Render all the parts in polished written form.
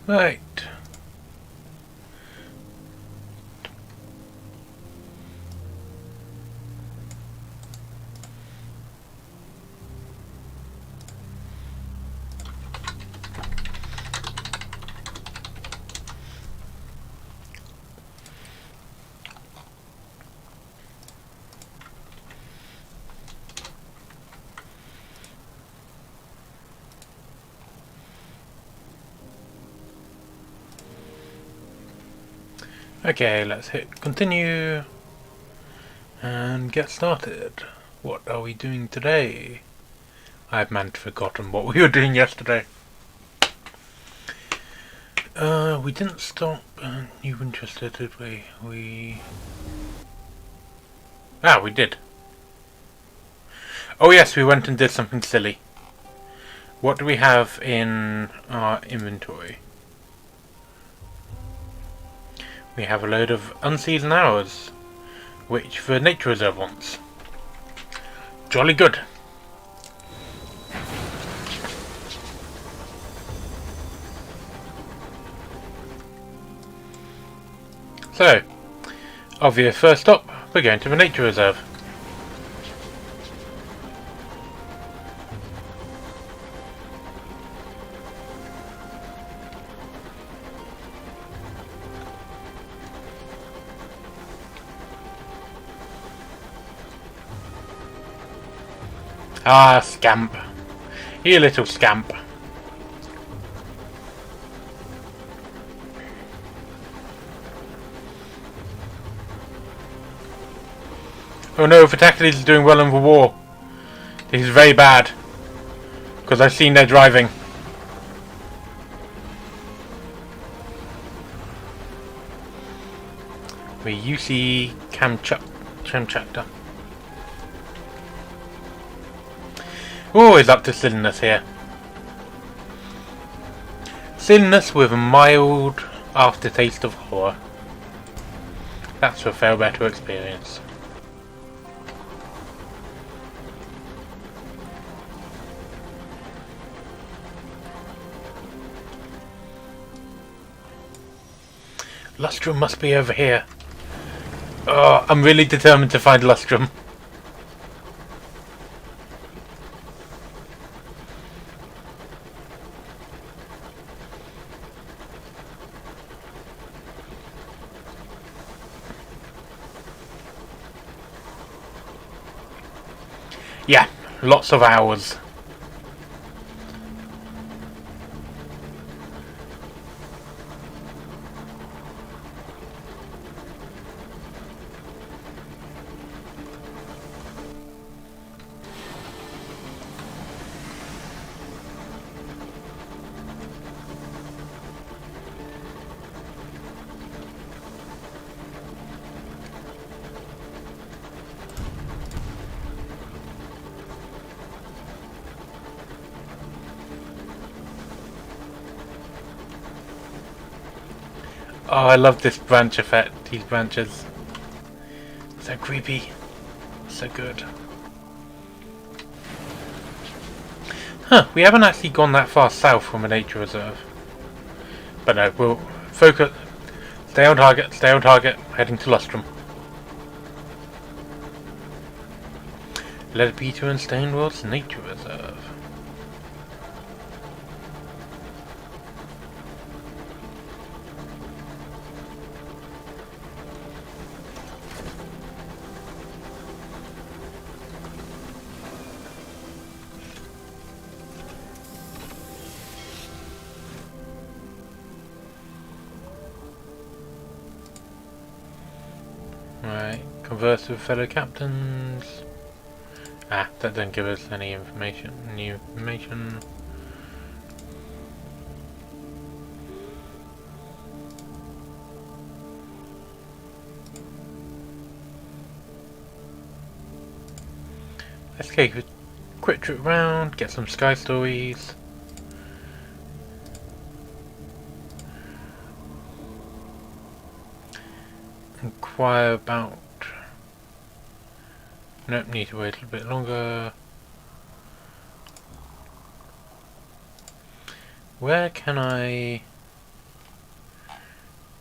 Right. Okay, let's hit continue and get started. What are we doing today? I've forgotten what we were doing yesterday. We didn't stop New Winchester, did we? We did. Oh yes, we went and did something silly. What do we have in our inventory? We have a load of unseasoned hours, which the nature reserve wants. Jolly good. So, obvious first stop, we're going to the nature reserve. Ah, scamp. You little scamp. Oh no, Fatalities is doing well in the war. This is very bad. Because I've seen their driving. The UC Kamchatka. Always up to Sunless here. Sunless with a mild aftertaste of horror. That's a far better experience. Lustrum must be over here. Oh, I'm really determined to find Lustrum. Yeah, lots of hours. Oh, I love this branch effect, these branches. So creepy. So good. Huh, we haven't actually gone that far south from a nature reserve. But no, we'll focus. Stay on target, heading to Lustrum. Let Peter and Stainwell's nature reserve. Right, converse with fellow captains. Ah, that doesn't give us any information. New information. Let's take a quick trip round, get some sky stories. Inquire about... Nope, need to wait a little bit longer. Where can I...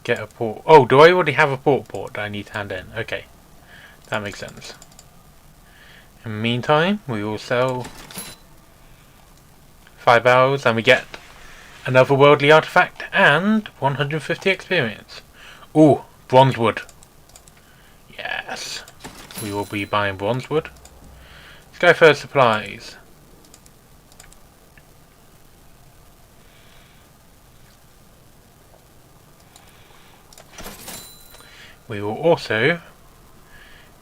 get a port. Oh, do I already have a port that I need to hand in? Okay, that makes sense. In the meantime, we will sell 5 hours and we get another worldly artifact and 150 experience. Ooh, bronzewood. Yes, we will be buying bronzewood. Let's go for supplies. We will also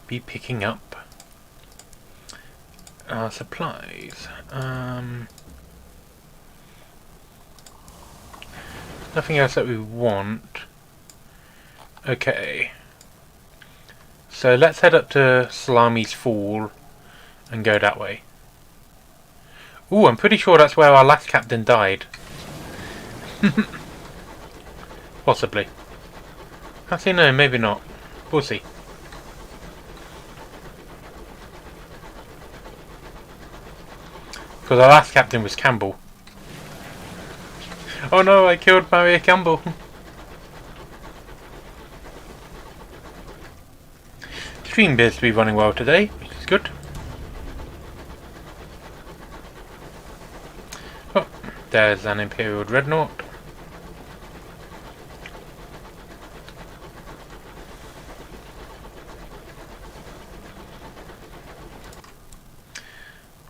be picking up our supplies. Nothing else that we want. Okay. So let's head up to Salami's Fall and go that way. Ooh, I'm pretty sure that's where our last captain died. Possibly. Actually, no, maybe not. We'll see. Because our last captain was Campbell. Oh no, I killed Maria Campbell. The stream appears to be running well today, which is good. Oh, there's an Imperial Dreadnought.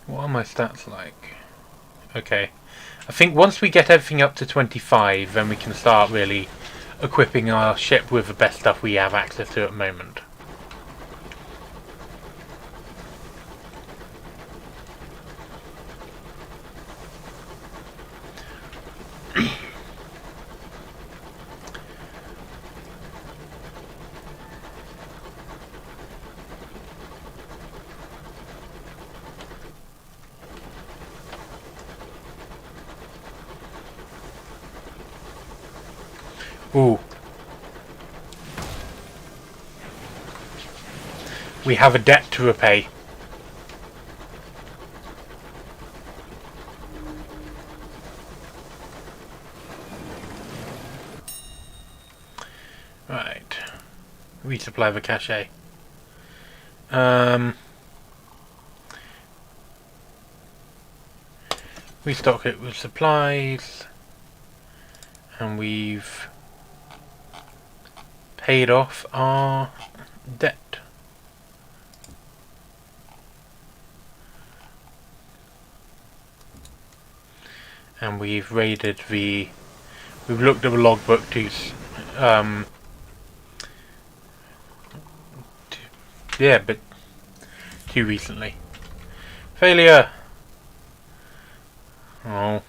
What are my stats like? Okay. I think once we get everything up to 25, then we can start really equipping our ship with the best stuff we have access to at the moment. Ooh. We have a debt to repay. Right. Resupply the cache. Restock it with supplies. And we've paid off our debt. And we've raided the... We've looked at the logbook to... yeah, but too recently. Failure! Oh.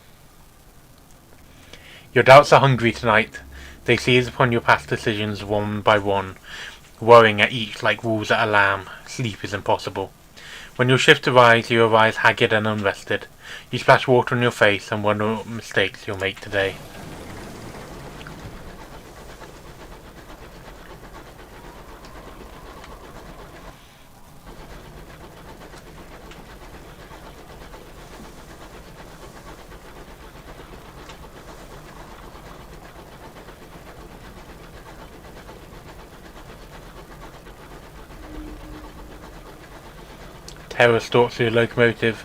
Your doubts are hungry tonight. They seize upon your past decisions one by one, worrying at each like wolves at a lamb. Sleep is impossible. When your shift arrives, you arise haggard and unrested. You splash water on your face and wonder what mistakes you'll make today. Terror stalks through the locomotive.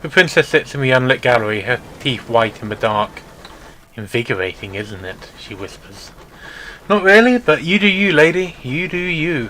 The princess sits in the unlit gallery, her teeth white in the dark. Invigorating, isn't it? She whispers. Not really, but you do you, lady. You do you.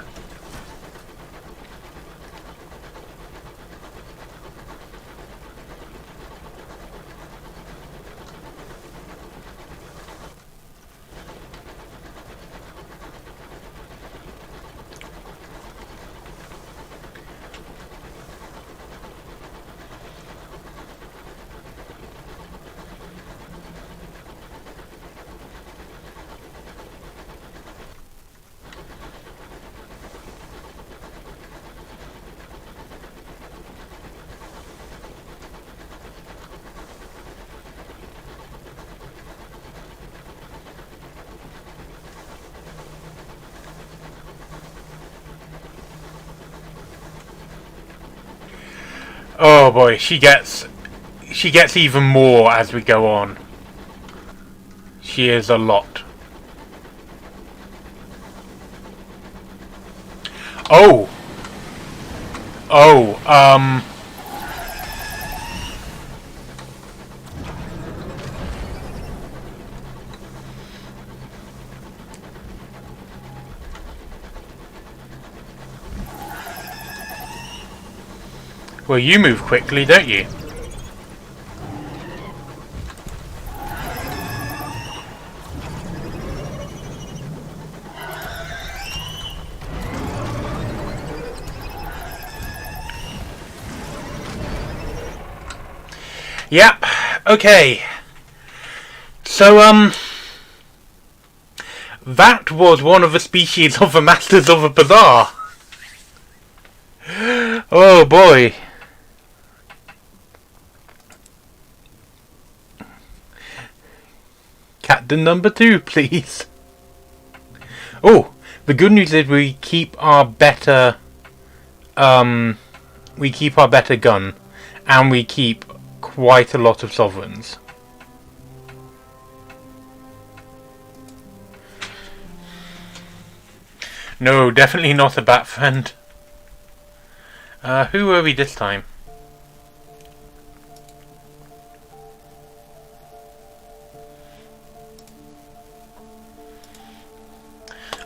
Oh boy, she gets even more as we go on. She is a lot. Oh! Oh, well, you move quickly, don't you? Yep. Okay. So, that was one of the species of the Masters of the Bazaar. Oh boy. Captain number 2, please. Oh, the good news is we keep our better gun, and we keep quite a lot of sovereigns. No, definitely not a bat friend. Who were we this time?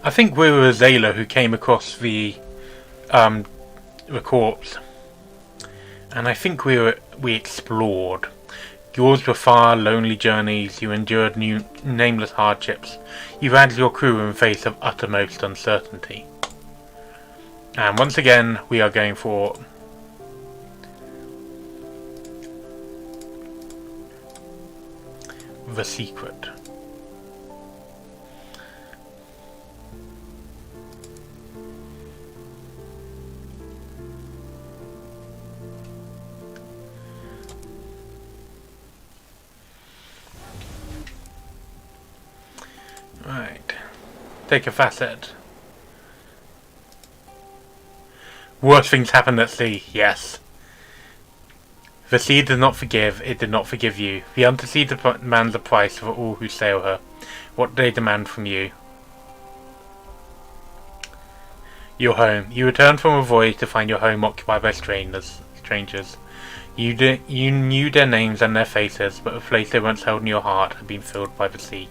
I think we were a Zayla who came across the corpse, and I think we explored. Yours were far, lonely journeys. You endured nameless hardships. You ran your crew in face of uttermost uncertainty. And once again, we are going for the secret. Right. Take a facet. Worse things happen at sea, yes. The sea does not forgive, it did not forgive you. The undersea demands a price for all who sail her. What do they demand from you? Your home. You returned from a voyage to find your home occupied by strangers. You knew their names and their faces, but the place they once held in your heart had been filled by the sea.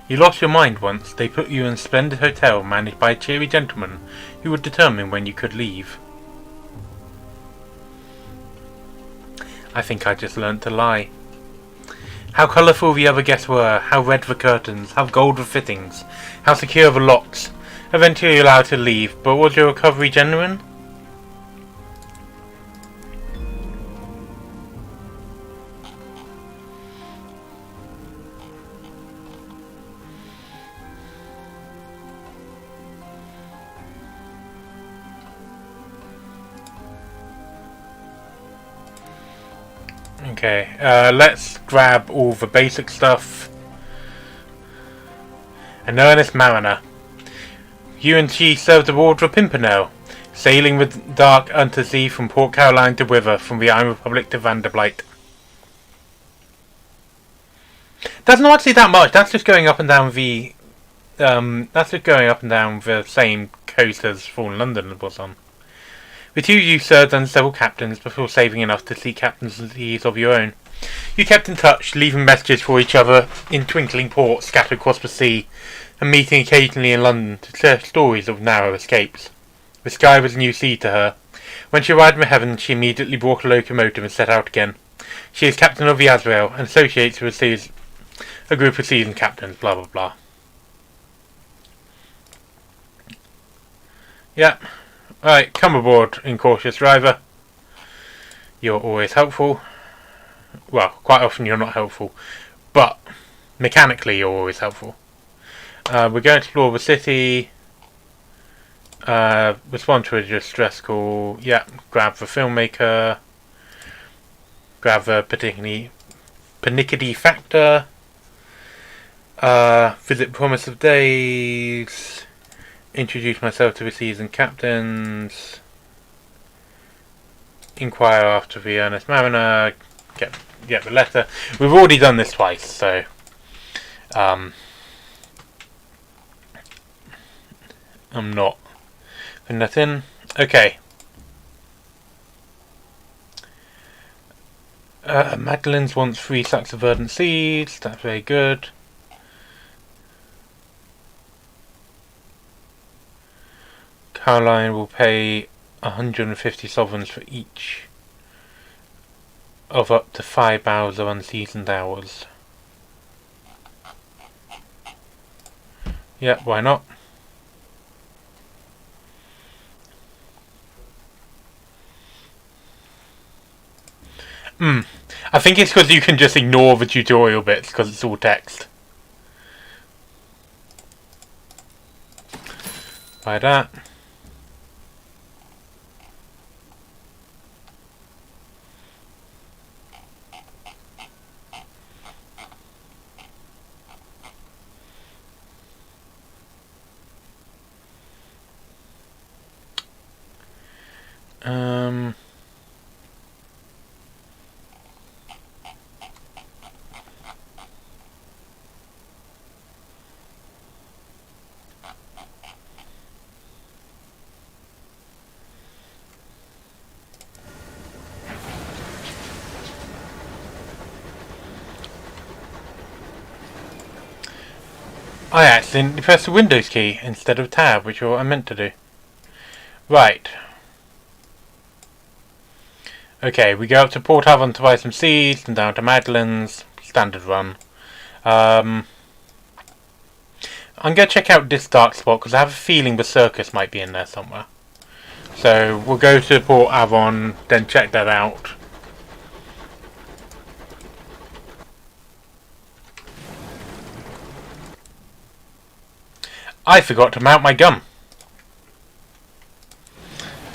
You lost your mind once. They put you in a splendid hotel managed by a cheery gentleman who would determine when you could leave. I think I just learnt to lie. How colourful the other guests were, how red the curtains, how gold the fittings, how secure the locks. Eventually you were allowed to leave, but was your recovery genuine? Okay, let's grab all the basic stuff. An earnest mariner. You and she served aboard the Pimpernel, sailing with dark undersea from Port Caroline to Wither, from the Iron Republic to Vanderbilt. That's not actually that much. That's just going up and down the same coast as Fallen London was on. The two of you served under several captains before saving enough to seek captaincies of your own. You kept in touch, leaving messages for each other in twinkling ports scattered across the sea, and meeting occasionally in London to share stories of narrow escapes. The sky was a new sea to her. When she arrived in heaven, she immediately bought a locomotive and set out again. She is captain of the Azrael, and associates with a group of seasoned captains, blah blah blah. Yep. Right, come aboard, incautious driver. You're always helpful. Well, quite often you're not helpful, but mechanically you're always helpful. We're going to explore the city. Respond to a distress call. Yeah, grab the filmmaker. Grab the Panickety Factor. Visit Promise of Days. Introduce myself to the seasoned captains. Inquire after the earnest mariner. Get the letter. We've already done this twice, so I'm not putting that in. Okay. Magdalene's wants 3 sacks of verdant seeds. That's very good. Caroline will pay 150 sovereigns for each of up to 5 hours of unseasoned hours. Yeah, why not? I think it's because you can just ignore the tutorial bits because it's all text. Buy that. I accidentally pressed the Windows key instead of Tab, which is what I meant to do. Right. Okay, we go up to Port Avon to buy some seeds, and down to Magdalene's. Standard run. I'm going to check out this dark spot, because I have a feeling the circus might be in there somewhere. So, we'll go to Port Avon, then check that out. I forgot to mount my gun.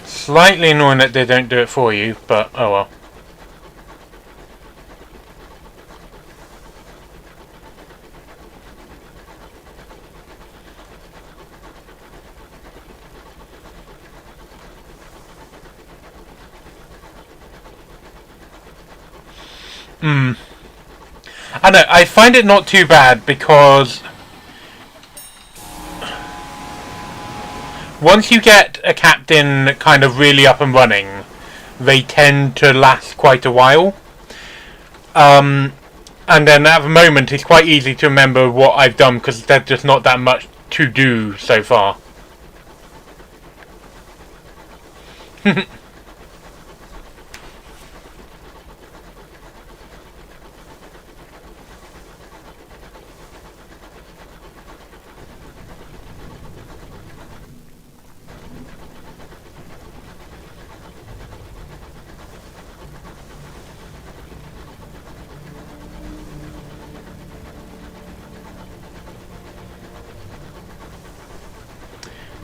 Slightly annoying that they don't do it for you, but oh well. I know, I find it not too bad because once you get a captain kind of really up and running, they tend to last quite a while. And then at the moment it's quite easy to remember what I've done because there's just not that much to do so far.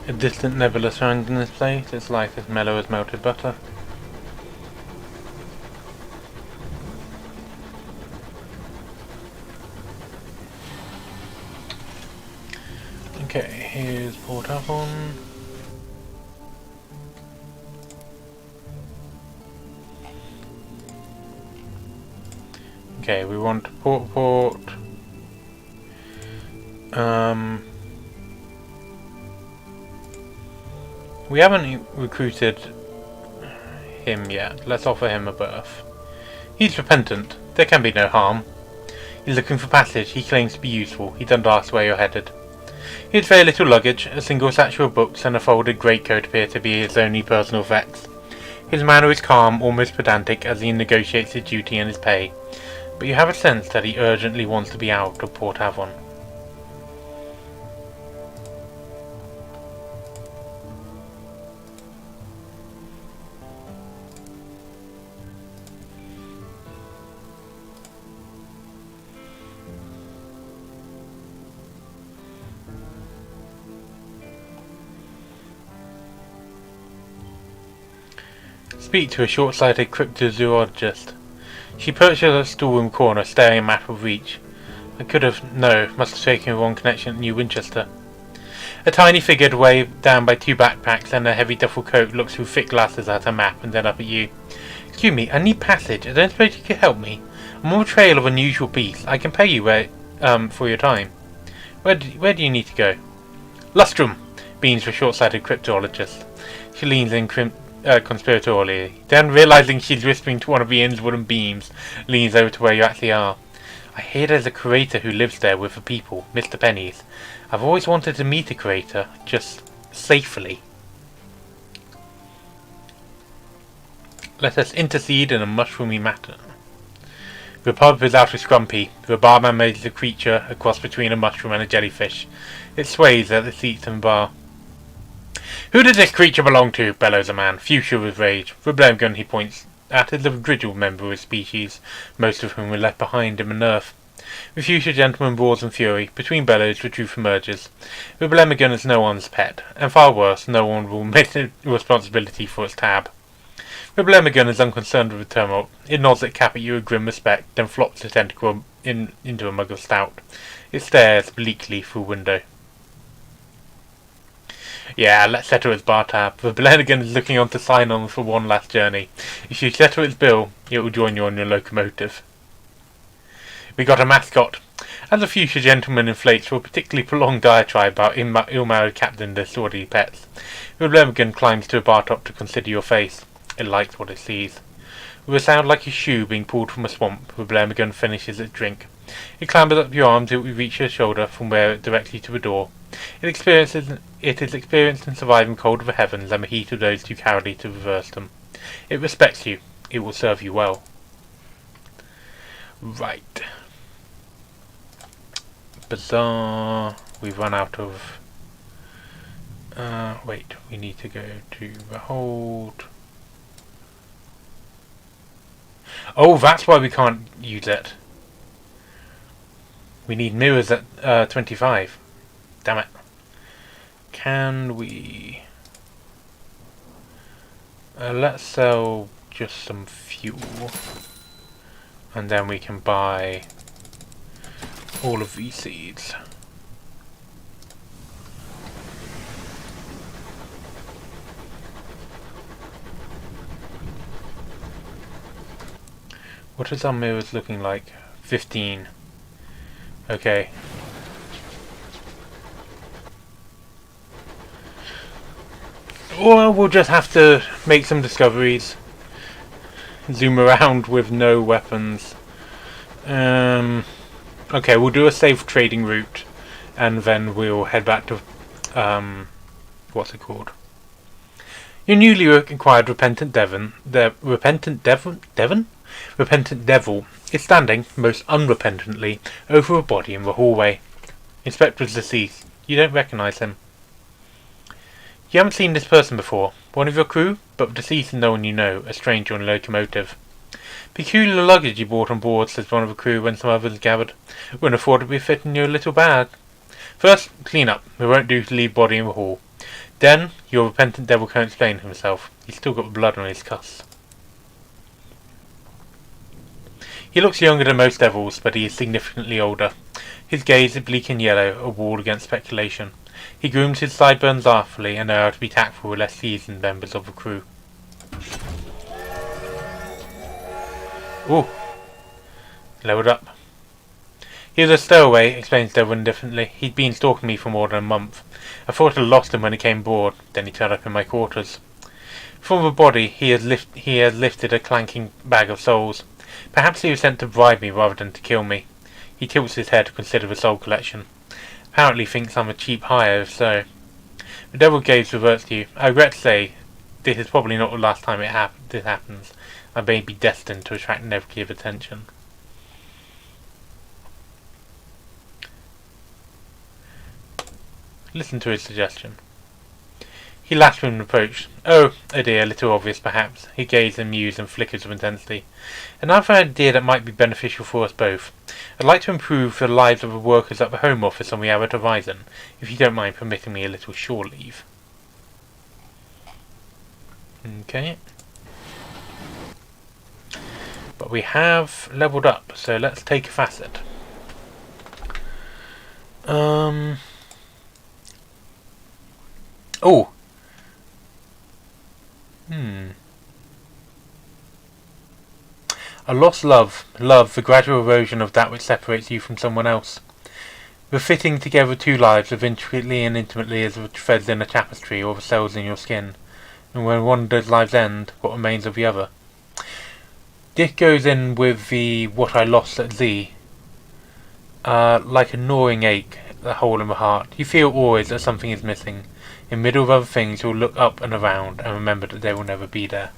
A distant nebula surrounds in this place, its light as mellow as melted butter. Okay, here's Port Avon. Okay, we want Port. We haven't recruited him yet. Let's offer him a berth. He's repentant. There can be no harm. He's looking for passage. He claims to be useful. He doesn't ask where you're headed. He has very little luggage. A single satchel of books and a folded greatcoat appear to be his only personal effects. His manner is calm, almost pedantic, as he negotiates his duty and his pay. But you have a sense that he urgently wants to be out of Port Avon. Speak to a short-sighted cryptozoologist. She perches at a storeroom corner, staring at a map of Reach. I could have... no, must have taken the wrong connection at New Winchester. A tiny figure weighed down by 2 backpacks and a heavy duffel coat looks through thick glasses at a map and then up at you. Excuse me, I need passage. I don't suppose you could help me. I'm on a trail of unusual beasts. I can pay you for your time. Where do you need to go? Lustrum, beams the short-sighted cryptologist. She leans in conspiratorially. Then, realizing she's whispering to one of the inn's wooden beams, leans over to where you actually are. I hear there's a curator who lives there with the people, Mr. Penny's. I've always wanted to meet a curator, just safely. Let us intercede in a mushroomy matter. The pub is out of Scrumpy. The barman makes a creature a cross between a mushroom and a jellyfish. It sways at the seats in the bar. Who does this creature belong to? Bellows a man, fuchsia with rage. The blame gun he points at is a grizzled member of his species, most of whom were left behind in the Nerf. The fuchsia gentleman roars in fury. Between bellows, the truth emerges. The Blemmigan is no one's pet, and far worse, no one will admit responsibility for its tab. The Blemmigan is unconcerned with the tumult. It nods at Cap at you with grim respect, then flops the tentacle into a mug of stout. It stares bleakly through a window. Yeah, let's settle its bar tab. The Blemmigan is looking on to sign on for one last journey. If you settle its bill, it will join you on your locomotive. We got a mascot. As a fuchsia gentleman inflates for a particularly prolonged diatribe about ill-married captain their sordid pets, the Blemmigan climbs to a bar top to consider your face. It likes what it sees. With a sound like a shoe being pulled from a swamp, the Blemmigan finishes its drink. It clambers up your arm till it reaches your shoulder, from where it directly to the door. It is experienced in surviving cold of the heavens and the heat of those too cowardly to reverse them. It respects you. It will serve you well. Right. Bizarre. We've run out of... wait. We need to go to the hold... Oh, that's why we can't use it. We need mirrors at 25. Damn it. Can we... let's sell just some fuel. And then we can buy all of these seeds. What is our mirrors looking like? 15. Okay. Or we'll just have to make some discoveries. Zoom around with no weapons. Okay, we'll do a safe trading route. And then we'll head back to... what's it called? Your newly acquired Repentant Devon... Repentant Devil is standing, most unrepentantly, over a body in the hallway. Inspector's deceased. You don't recognize him. You haven't seen this person before. One of your crew, but the deceased is no one you know, a stranger on a locomotive. Peculiar luggage you brought on board, says one of the crew when some others gathered. Wouldn't afford to be fit in your little bag. First, clean up. It won't do to leave body in the hall. Then, your repentant devil can't explain himself. He's still got blood on his cuffs. He looks younger than most devils, but he is significantly older. His gaze is bleak and yellow, a wall against speculation. He grooms his sideburns artfully and knows how to be tactful with less seasoned members of the crew. Ooh. Lowered up. He was a stowaway, explains Devil indifferently. He'd been stalking me for more than a month. I thought I'd lost him when he came aboard, then he turned up in my quarters. From the body, he has lifted a clanking bag of souls. Perhaps he was sent to bribe me rather than to kill me. He tilts his head to consider the soul collection. Apparently thinks I'm a cheap hire, if so. The devil gaze reverts to you. I regret to say, this is probably not the last time this happens. I may be destined to attract negative attention. Listen to his suggestion. He laughs with reproach. Oh, a dear, a little obvious perhaps. He gazes and mews and flickers with intensity. Another idea that might be beneficial for us both. I'd like to improve the lives of the workers at the Home Office on the Abbott Horizon, if you don't mind permitting me a little shore leave. Okay. But we have leveled up, so let's take a facet. Oh! A lost love. Love, the gradual erosion of that which separates you from someone else. The fitting together two lives as intricately and intimately as the threads in a tapestry or the cells in your skin. And when one of those lives end, what remains of the other? This goes in with the what I lost at Z. Like a gnawing ache, a hole in the heart. You feel always that something is missing. In the middle of other things, you'll look up and around and remember that they will never be there.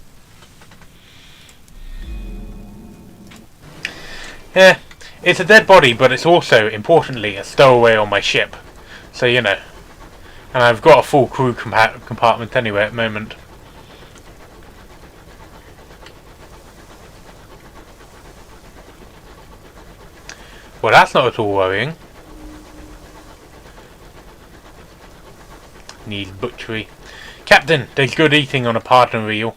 Yeah, it's a dead body, but it's also, importantly, a stowaway on my ship. So, you know. And I've got a full crew compartment anyway at the moment. Well, that's not at all worrying. Needs butchery. Captain, there's good eating on a partner reel.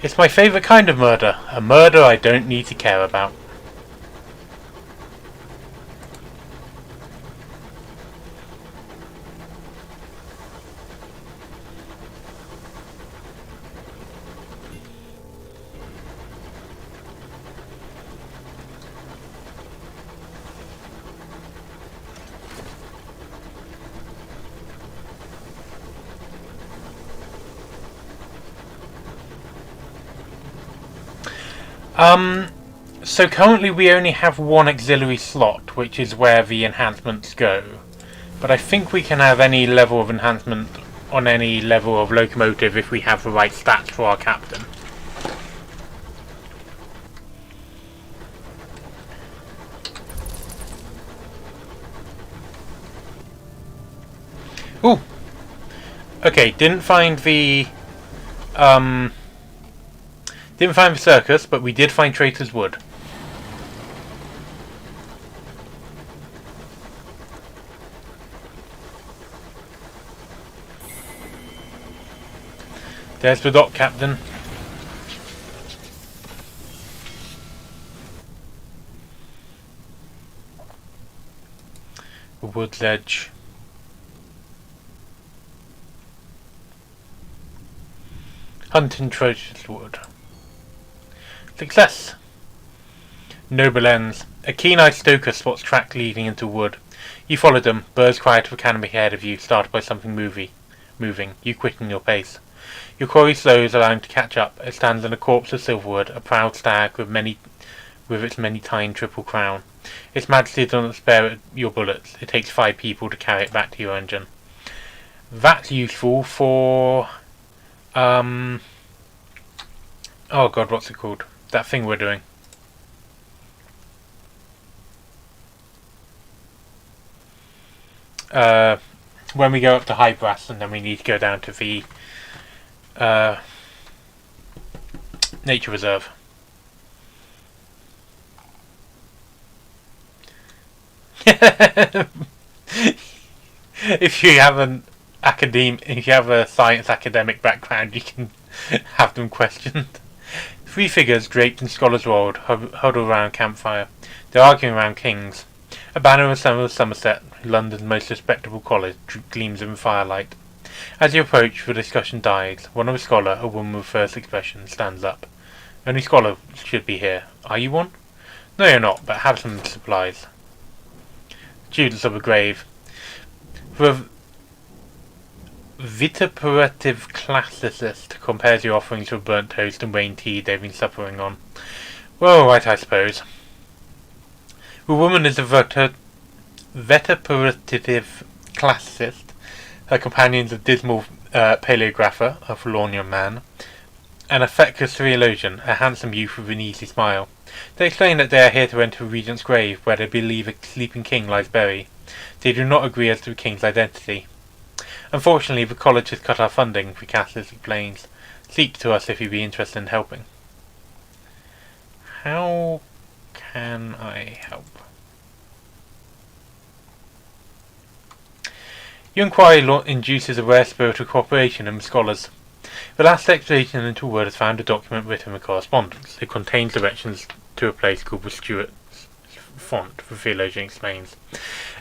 It's my favourite kind of murder. A murder I don't need to care about. So currently we only have one auxiliary slot, which is where the enhancements go. But I think we can have any level of enhancement on any level of locomotive if we have the right stats for our captain. Ooh! Okay, didn't find the circus, but we did find Traitor's Wood. There's the dock, Captain. The wood's edge. Hunting Traitor's Wood. Success! Noble ends. A keen-eyed stoker spots track leading into wood. You followed them. Birds cry to the canopy ahead of you, started by something moving. You quicken your pace. Your quarry slows, allowing to catch up. It stands in a corpse of silverwood, a proud stag with its many-tined triple crown. Its majesty does not spare your bullets. It takes 5 people to carry it back to your engine. That's useful for oh god, what's it called? That thing we're doing. When we go up to High Brass, and then we need to go down to the nature reserve. If you have a science academic background, you can have them questioned. 3 figures draped in scholar's robe huddle around a campfire. They're arguing around King's. A banner of Somerset, London's most respectable college, gleams in the firelight. As you approach, the discussion dies. One of the scholar, a woman with first expression, stands up. Only scholar should be here. Are you one? No, you're not, but have some supplies. Students of the grave. The vituperative classicist compares your offerings to burnt toast and rain tea they've been suffering on. Well, right, I suppose. The woman is a vituperative classicist. Her companion's a dismal paleographer, a forlorn young man, and a feckless theologian, a handsome youth with an easy smile. They explain that they are here to enter the regent's grave, where they believe a sleeping king lies buried. They do not agree as to the king's identity. Unfortunately, the college has cut our funding, the Catholic explains. Speak to us if you'd be interested in helping. How can I help? Your inquiry induces a rare spirit of cooperation among scholars. The last expedition into Wood has found a document written with correspondence. It contains directions to a place called the Stuart's Font, the theologian explains.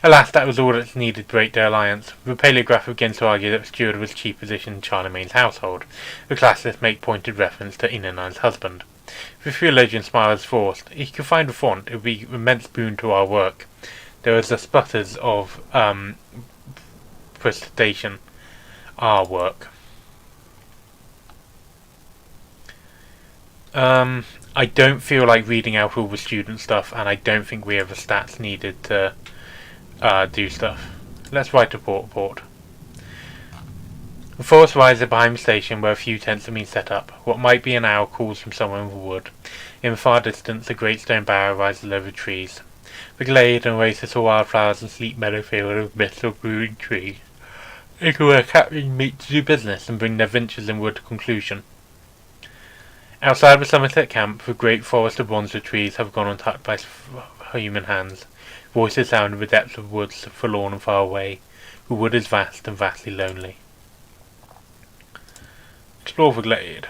Alas, that was all that's needed to break their alliance. The paleographer begins to argue that the steward was chief position in Charlemagne's household. The classics make pointed reference to Inanna's husband. The theologian smiles forced. If he could find a font, it would be an immense boon to our work. There is the sputters of presentation. Our work. I don't feel like reading out all the student stuff, and I don't think we have the stats needed to do stuff. Let's write a report. The forest rises behind the station where a few tents have been set up. What might be an owl calls from somewhere in the wood. In the far distance, a great stone barrow rises over trees. The glade and oasis of wildflowers and sleep meadow field of mist or growing trees. It where captains meet to do business and bring their ventures in wood to conclusion. Outside the Somerset camp, the great forest of bronze trees have gone untouched by human hands. Voices sound in the depths of woods, forlorn and far away. The wood is vast and vastly lonely. Explore the glade.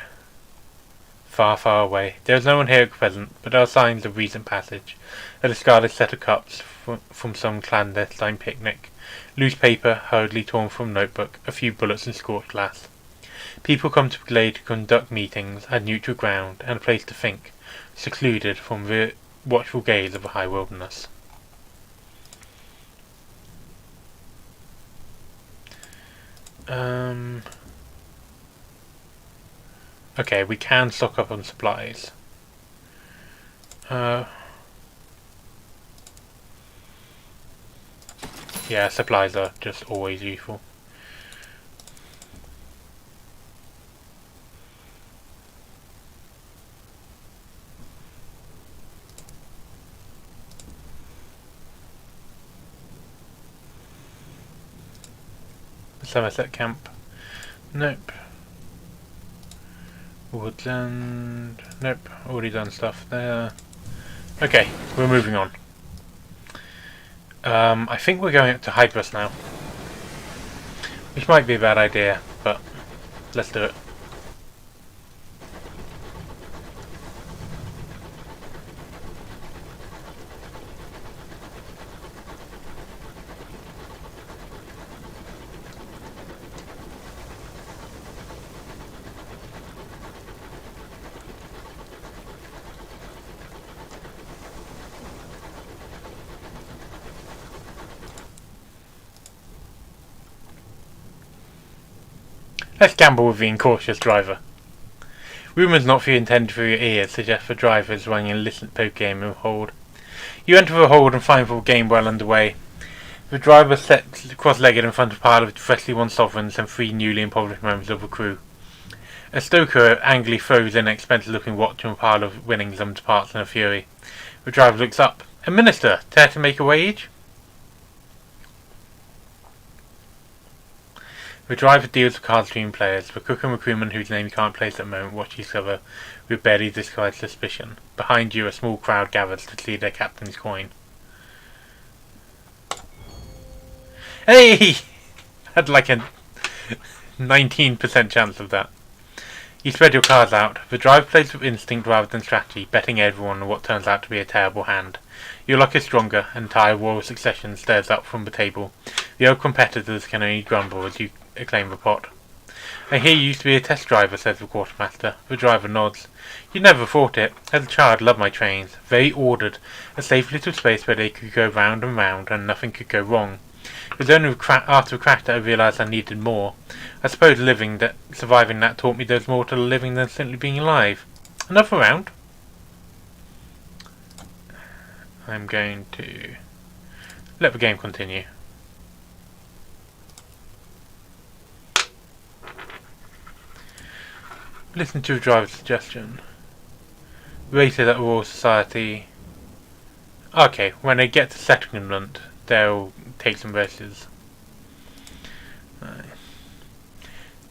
Far, far away. There is no one here at present, but there are signs of recent passage. A discarded set of cups from some clandestine picnic. Loose paper, hurriedly torn from notebook, a few bullets and scorched glass. People come to the glade to conduct meetings, at neutral ground, and a place to think, secluded from the watchful gaze of the high wilderness. Okay, we can stock up on supplies. Yeah, supplies are just always useful. Somerset camp. Nope. Woodland. Nope. Already done stuff there. Okay, we're moving on. I think we're going up to Hydrus now. Which might be a bad idea, but let's do it. Let's gamble with the incautious driver. Rumours not for you intended for your ears suggest the driver is running an illicit poker game in the hold. You enter the hold and find the game well underway. The driver sits cross-legged in front of a pile of freshly won sovereigns and 3 newly impoverished members of the crew. A stoker angrily throws in an expensive-looking watch on a pile of winnings and departs in a fury. The driver looks up. "A minister, dare to make a wage?" The driver deals with card stream players. The cook and the crewman whose name you can't place at the moment watch each other with barely disguised suspicion. Behind you a small crowd gathers to see their captain's coin. Hey! Had like a 19% chance of that. You spread your cards out. The driver plays with instinct rather than strategy, betting everyone on what turns out to be a terrible hand. Your luck is stronger, and entire royal succession stares up from the table. The old competitors can only grumble as you acclaim the pot. "I hear you used to be a test driver," says the quartermaster. The driver nods. "You never thought it. As a child, loved my trains. Very ordered. A safe little space where they could go round and round, and nothing could go wrong. It was only after the crash that I realised I needed more. I suppose surviving that taught me there's more to living than simply being alive. Another round?" I'm going to let the game continue. Listen to the driver's suggestion. Rated at the Royal Society. Okay, when they get to settlement, they'll take some races.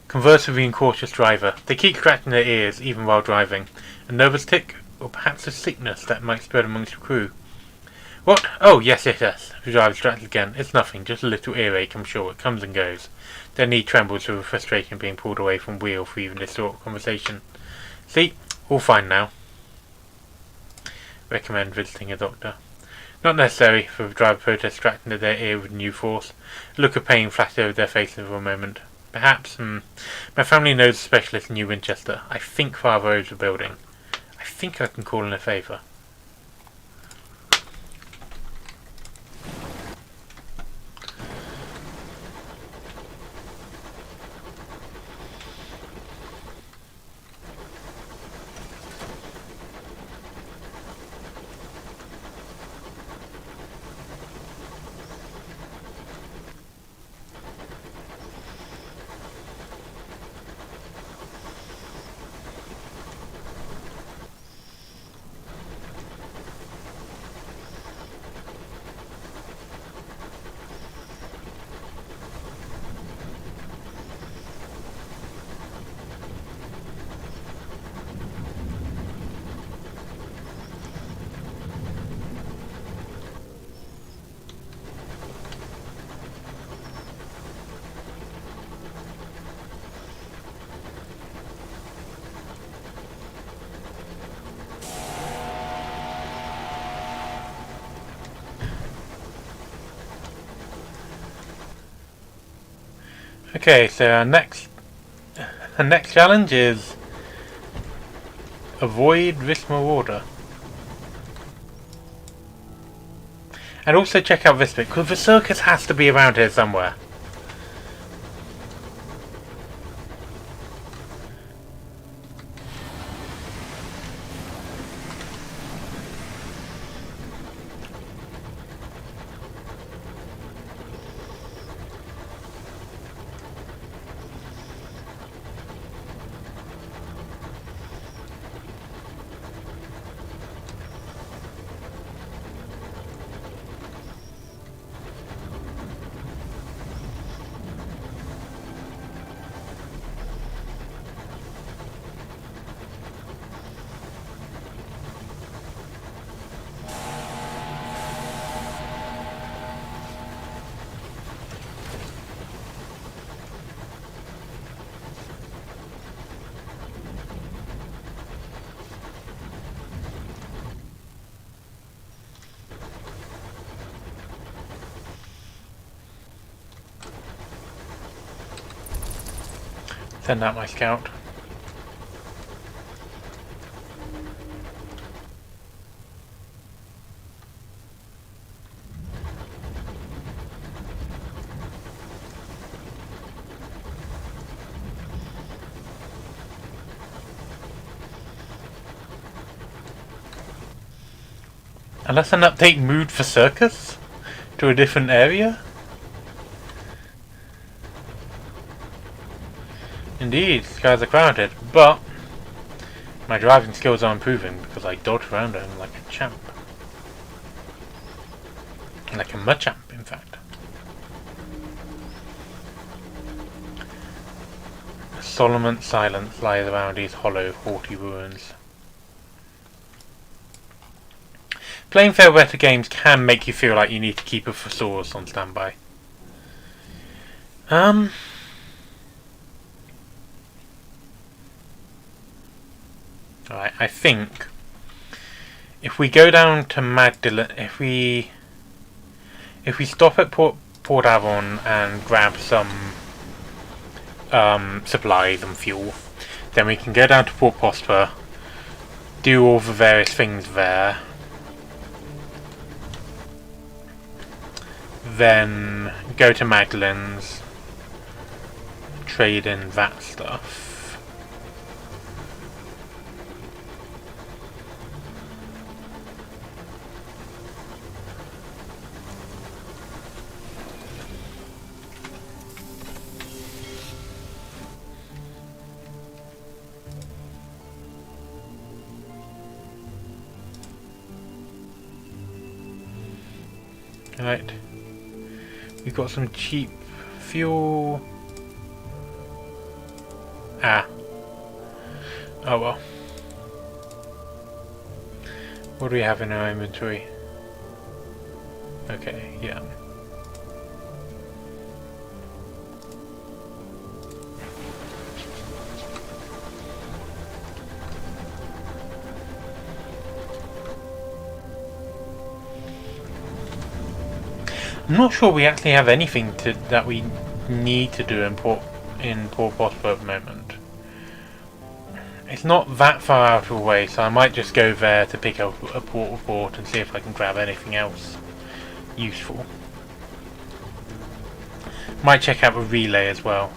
Converse with the incautious driver. They keep scratching their ears even while driving. A nervous tick? Or perhaps a sickness that might spread amongst the crew. What? Oh, yes. The driver distracted again. It's nothing, just a little earache, I'm sure. It comes and goes. Their knee trembles with frustration being pulled away from wheel for even this sort of conversation. See? All fine now. Recommend visiting a doctor. Not necessary, for the driver protest striking to their ear with new force. A look of pain flashed over their faces for a moment. Perhaps, my family knows a specialist in New Winchester. I think Father owes the building. I think I can call in a favour. Okay, so our next challenge is avoid this marauder. And also check out this bit, because the circus has to be around here somewhere. Send out my scout. Unless an update moved for circus to a different area? Indeed, skies are crowded, but my driving skills are improving because I dodge around them like a champ. Like a Machamp, in fact. A solemn silence lies around these hollow, haughty ruins. Playing fair weather games can make you feel like you need to keep a thesaurus on standby. Alright, I think if we go down to Magdalene, if we stop at Port Avon and grab some supplies and fuel, then we can go down to Port Prosper, do all the various things there, then go to Magdalene's, trade in that stuff. Right, we've got some cheap fuel. Oh well. What do we have in our inventory? Okay, yeah. I'm not sure we actually have anything that we need to do in Port Prosper at the moment. It's not that far out of the way, so I might just go there to pick up a port report and see if I can grab anything else useful. Might check out the relay as well.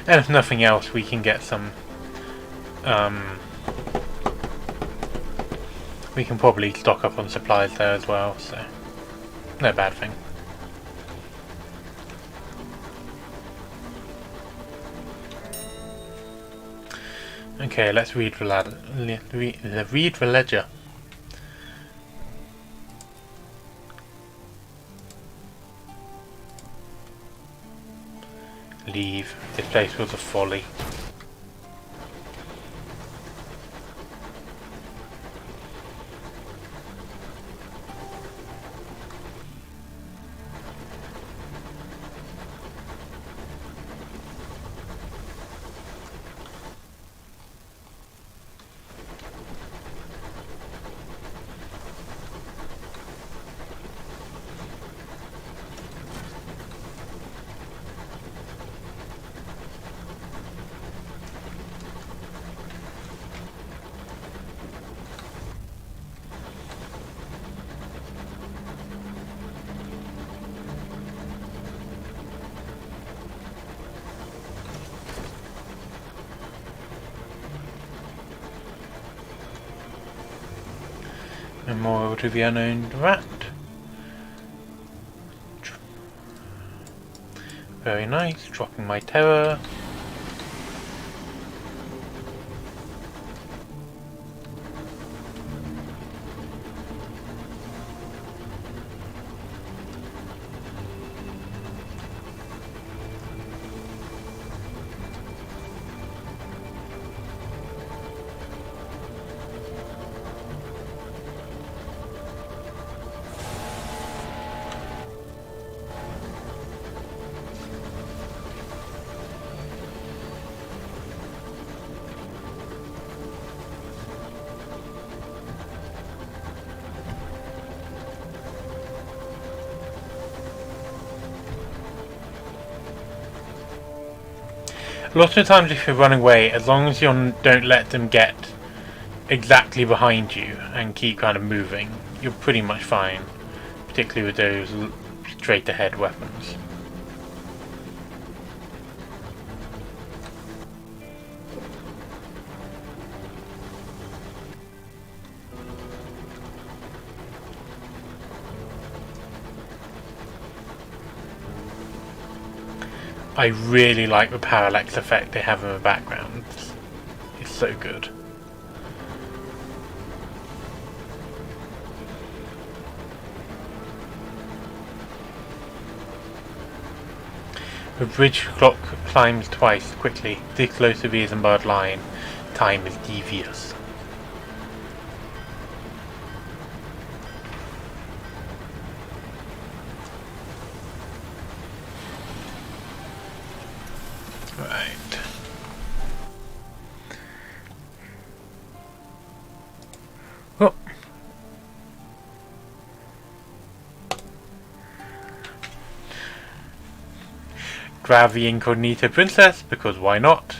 And if nothing else, we can get some we can probably stock up on supplies there as well, so no bad thing. Okay, let's read the ledger. Leave. This place was a folly. Memorial to the unknown rat. Very nice. Dropping my terror. Lots of times if you're running away, as long as you don't let them get exactly behind you and keep kind of moving, you're pretty much fine. Particularly with those straight ahead weapons. I really like the parallax effect they have in the background. It's so good. The bridge clock climbs twice quickly. This close to the Isambard line. Time is devious. Right. Oh. Grab the incognito princess, because why not?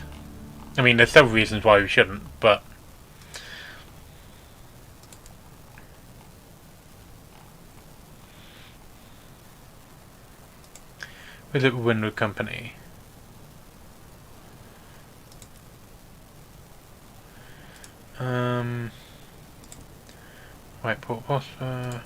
I mean, there's several reasons why we shouldn't, but... Visit Winwood Company. Right, Port Prosper.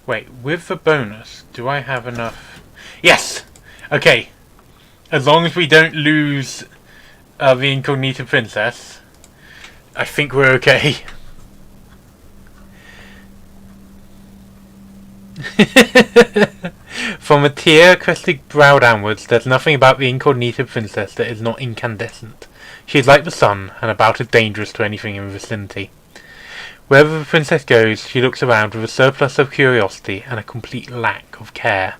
Wait, with the bonus, do I have enough? Yes! Okay. As long as we don't lose the incognito princess, I think we're okay. From a tear-crested brow downwards, there's nothing about the incognito princess that is not incandescent. She is like the sun, and about as dangerous to anything in the vicinity. Wherever the princess goes, she looks around with a surplus of curiosity and a complete lack of care.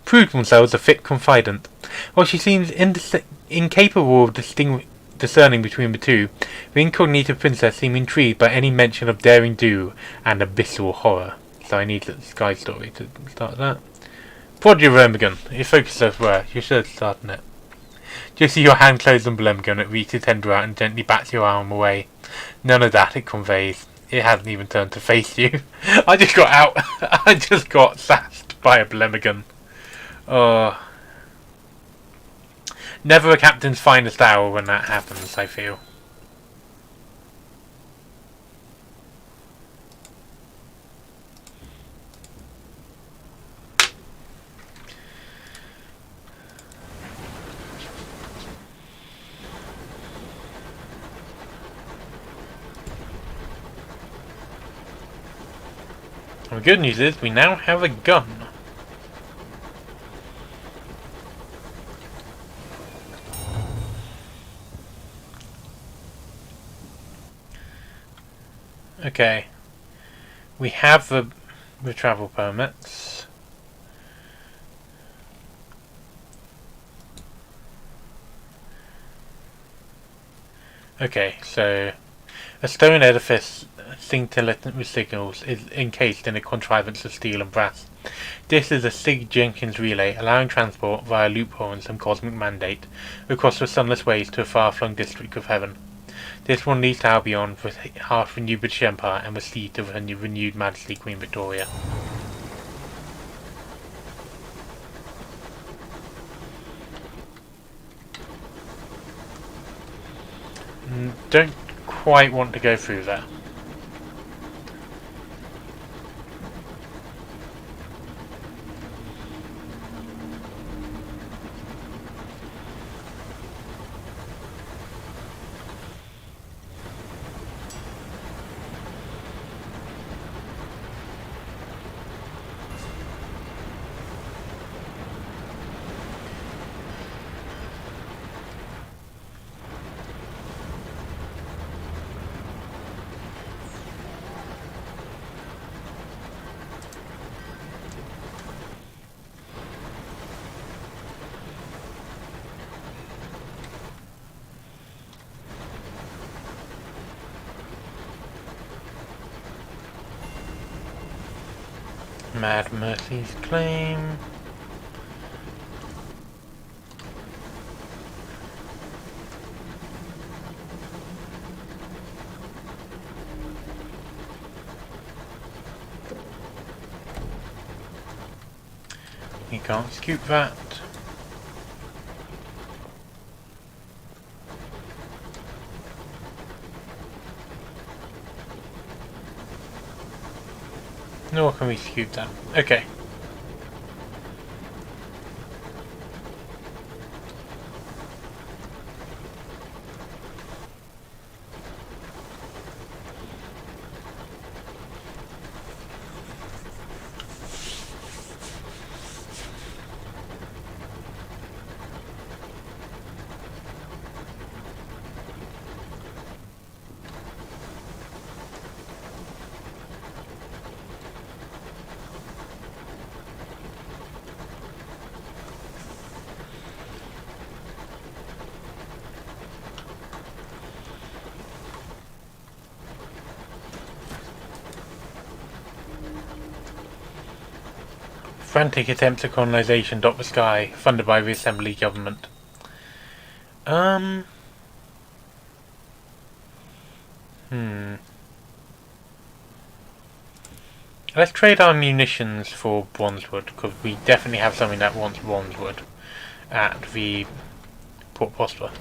Prudmademoiselle is a fit confidant. While she seems incapable of discerning between the two, the incognito princess seems intrigued by any mention of daring do and abyssal horror. So I need the Sky Story to start that. Prodigy Blemmigan, your focus elsewhere. You should have started it. Just see your hand closed on Blemmigan, it reaches tender out and gently bats your arm away. None of that it conveys. It hasn't even turned to face you. I just got out. I just got sassed by a Blemmigan. Never a captain's finest hour when that happens, I feel. The good news is we now have a gun. Okay. We have the travel permits. Okay, so a stone edifice scintillating with signals is encased in a contrivance of steel and brass. This is a Sig Jenkins relay, allowing transport via loophole and some cosmic mandate across the sunless ways to a far-flung district of heaven. This one leads to Albion, the half-renewed British Empire, and the seat of her renewed Majesty Queen Victoria. Don't quite want to go through there. Mad Mercy's claim. You can't scoop that. Nor can we scoop that. Okay. Frantic attempts at colonization dot the sky, funded by the Assembly government. Let's trade our munitions for bronzewood, because we definitely have something that wants bronzewood at the Port Prosper.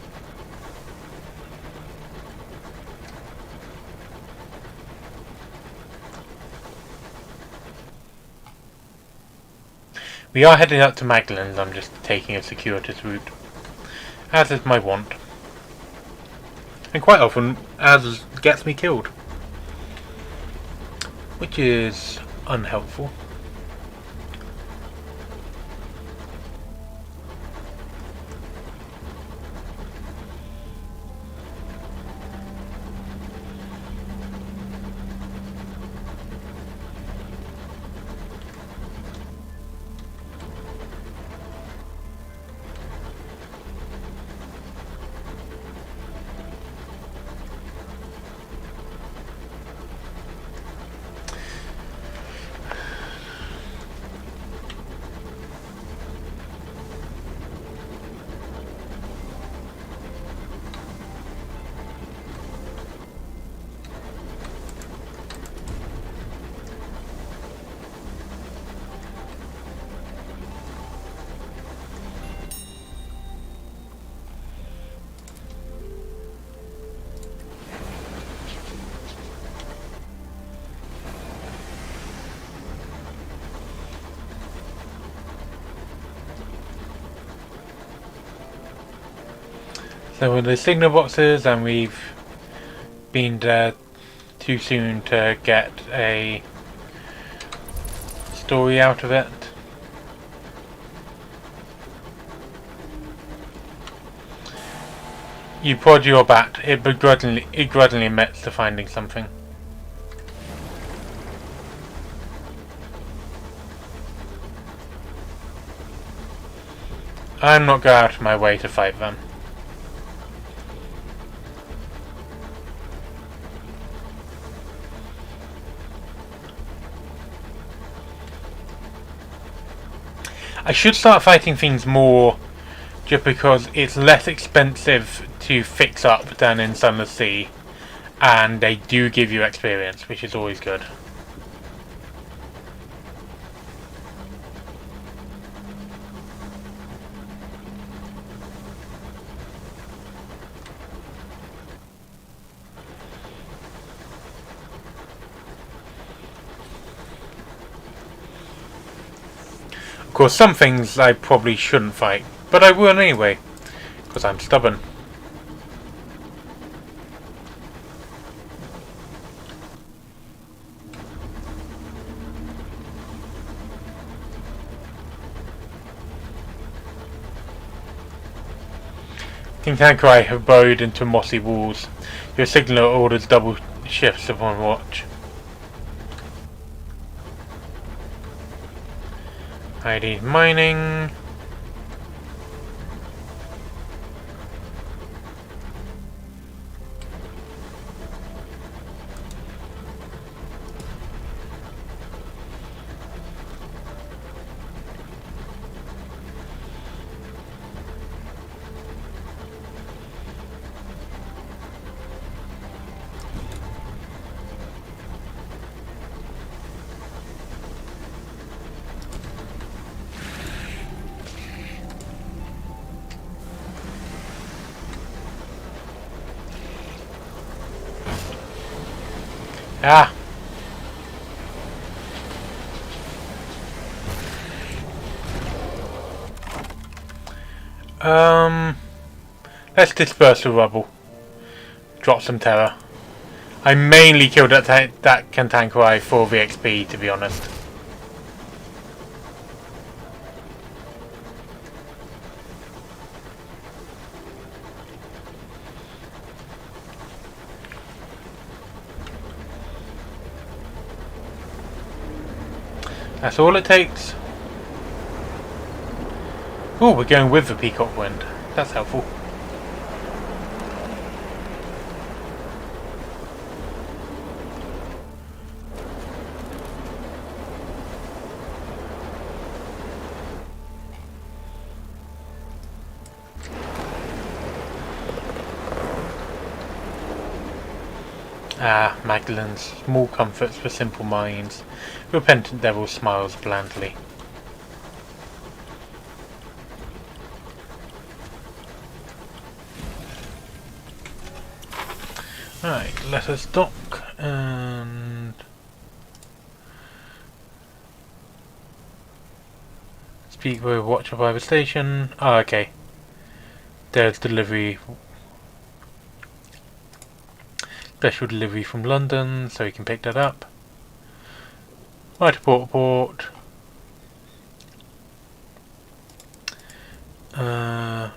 We are heading up to Magdalene's. I'm just taking a circuitous route, as is my wont. And quite often, as gets me killed. Which is unhelpful. So we're the signal boxes, and we've been there too soon to get a story out of it. You prod your bat. It begrudgingly admits to finding something. I'm not going out of my way to fight them. I should start fighting things more, just because it's less expensive to fix up than in Sunless Sea, and they do give you experience, which is always good. Of course, some things I probably shouldn't fight, but I will anyway, because I'm stubborn. King Tanqueray have burrowed into mossy walls. Your signaller orders double shifts upon watch. ID mining. Ah! Let's disperse the rubble. Drop some terror. I mainly killed that Cantanquerai for the XP, to be honest. That's all it takes. Oh, we're going with the Peacock Wind. That's helpful. Ah, Magdalene's small comforts for simple minds. Repentant devil smiles blandly. Right, let us dock and Speak with Watcher by the station. Oh, okay. There's delivery. Special delivery from London, so you can pick that up. Right to port. Right.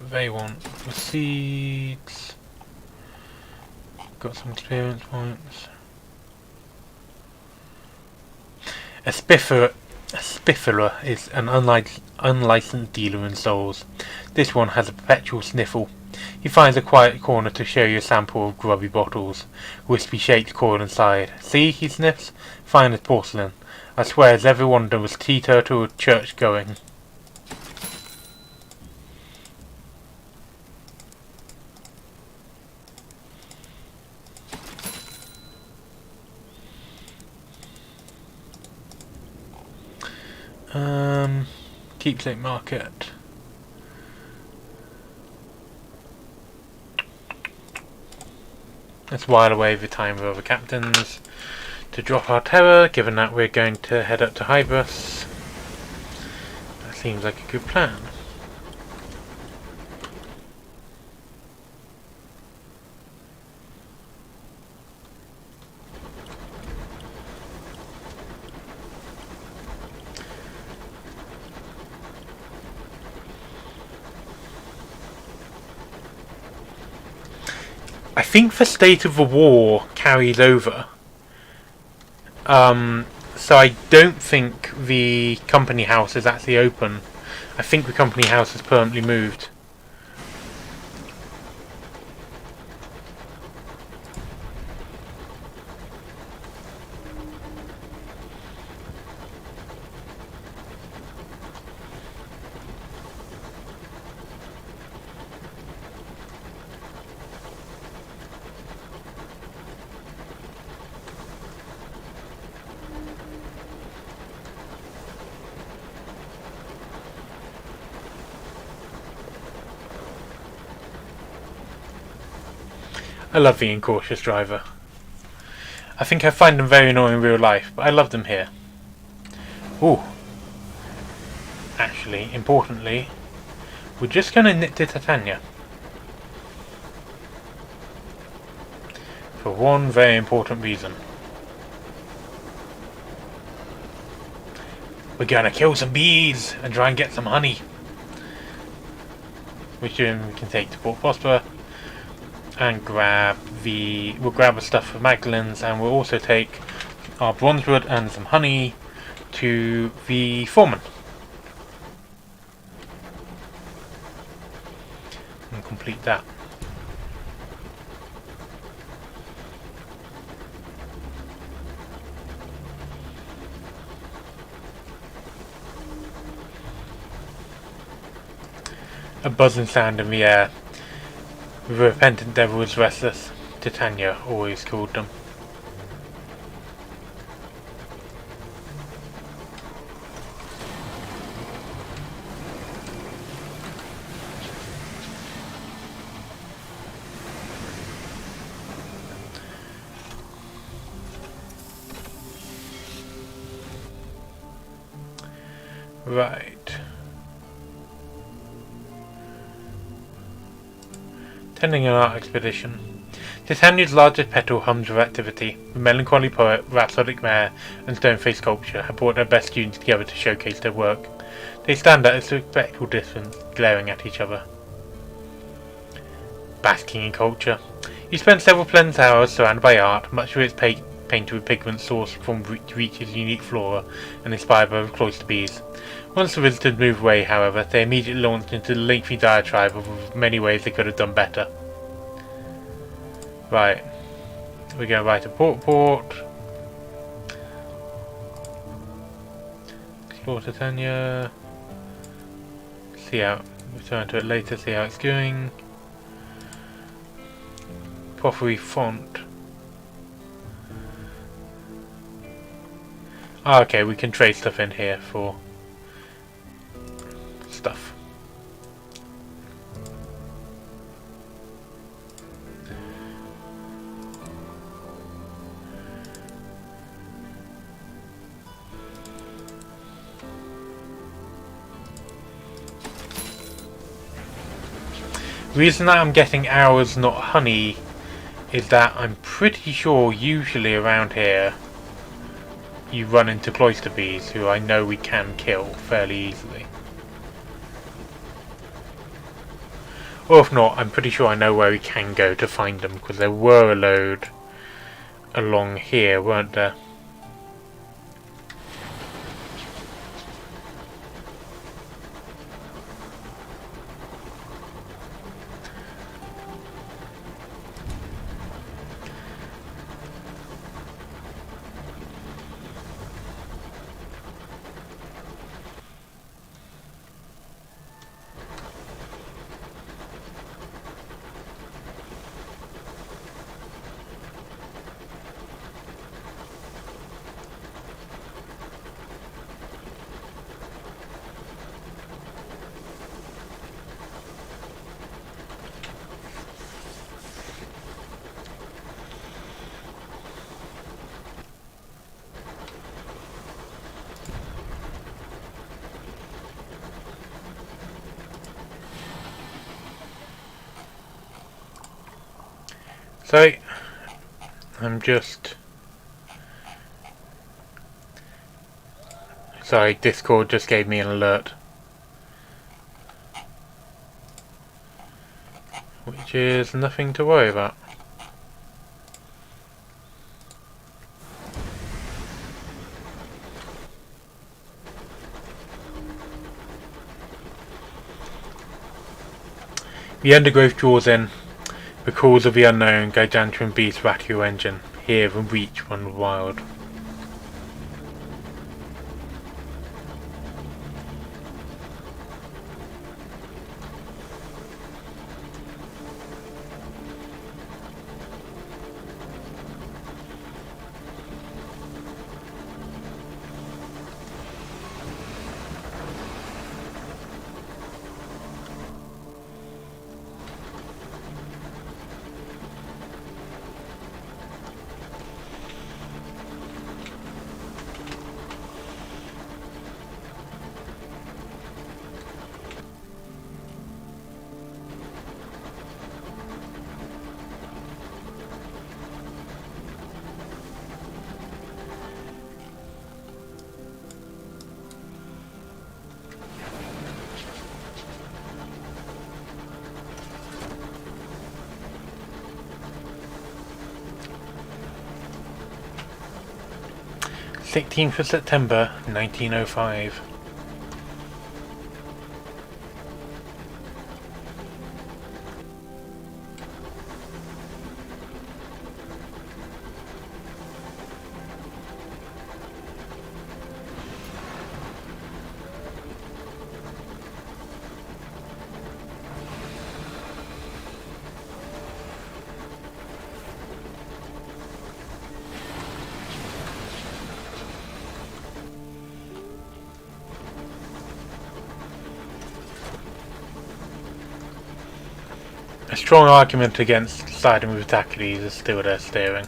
They want receipts. Got some experience points. A spifferer is an unlicensed dealer in souls. This one has a perpetual sniffle. He finds a quiet corner to show you a sample of grubby bottles. Wispy shaped coil inside. See, he sniffs. Fine as porcelain. I swear as every one of them was teetotal or church going. Keepsake market. Let's while away the time of other captains to drop our terror, given that we're going to head up to Hybris. That seems like a good plan. I think the state of the war carries over. So I don't think the company house is actually open. I think the company house has permanently moved. I love the incautious driver. I think I find them very annoying in real life, but I love them here. Ooh. Actually, importantly, we're just going to nip to Titania. For one very important reason. We're going to kill some bees and try and get some honey. Which we can take to Port Prosper. And we'll grab the stuff for Magdalen's, and we'll also take our bronzewood and some honey to the foreman. And complete that. A buzzing sound in the air. The repentant devil is restless. Titania always called them. Right. Tending an art expedition. Titania's largest petal hums with activity. The melancholy poet, rhapsodic mayor, and stone-faced sculpture have brought their best students together to showcase their work. They stand at a respectful distance, glaring at each other. Basking in culture. You spend several pleasant hours surrounded by art, much of it painted with pigments sourced from Reach's unique flora and inspired by the cloister bees. Once the visitors moved away, however, they immediately launched into the lengthy diatribe of many ways they could have done better. Right. We're going right to Port. Explore Titania. Return to it later, see how it's going. Porphyry font. Okay, we can trade stuff in here for stuff. Reason that I'm getting hours, not honey, is that I'm pretty sure usually around here you run into cloister bees, who I know we can kill fairly easily. Or if not, I'm pretty sure I know where we can go to find them, because there were a load along here, weren't there? So, I'm just... Sorry, Discord just gave me an alert. Which is nothing to worry about. The undergrowth draws in. The calls of the unknown, gargantuan beasts rack your engine. Hear and reach run wild. "16th of September, 1905. A strong argument against siding with Dactyles is still there steering.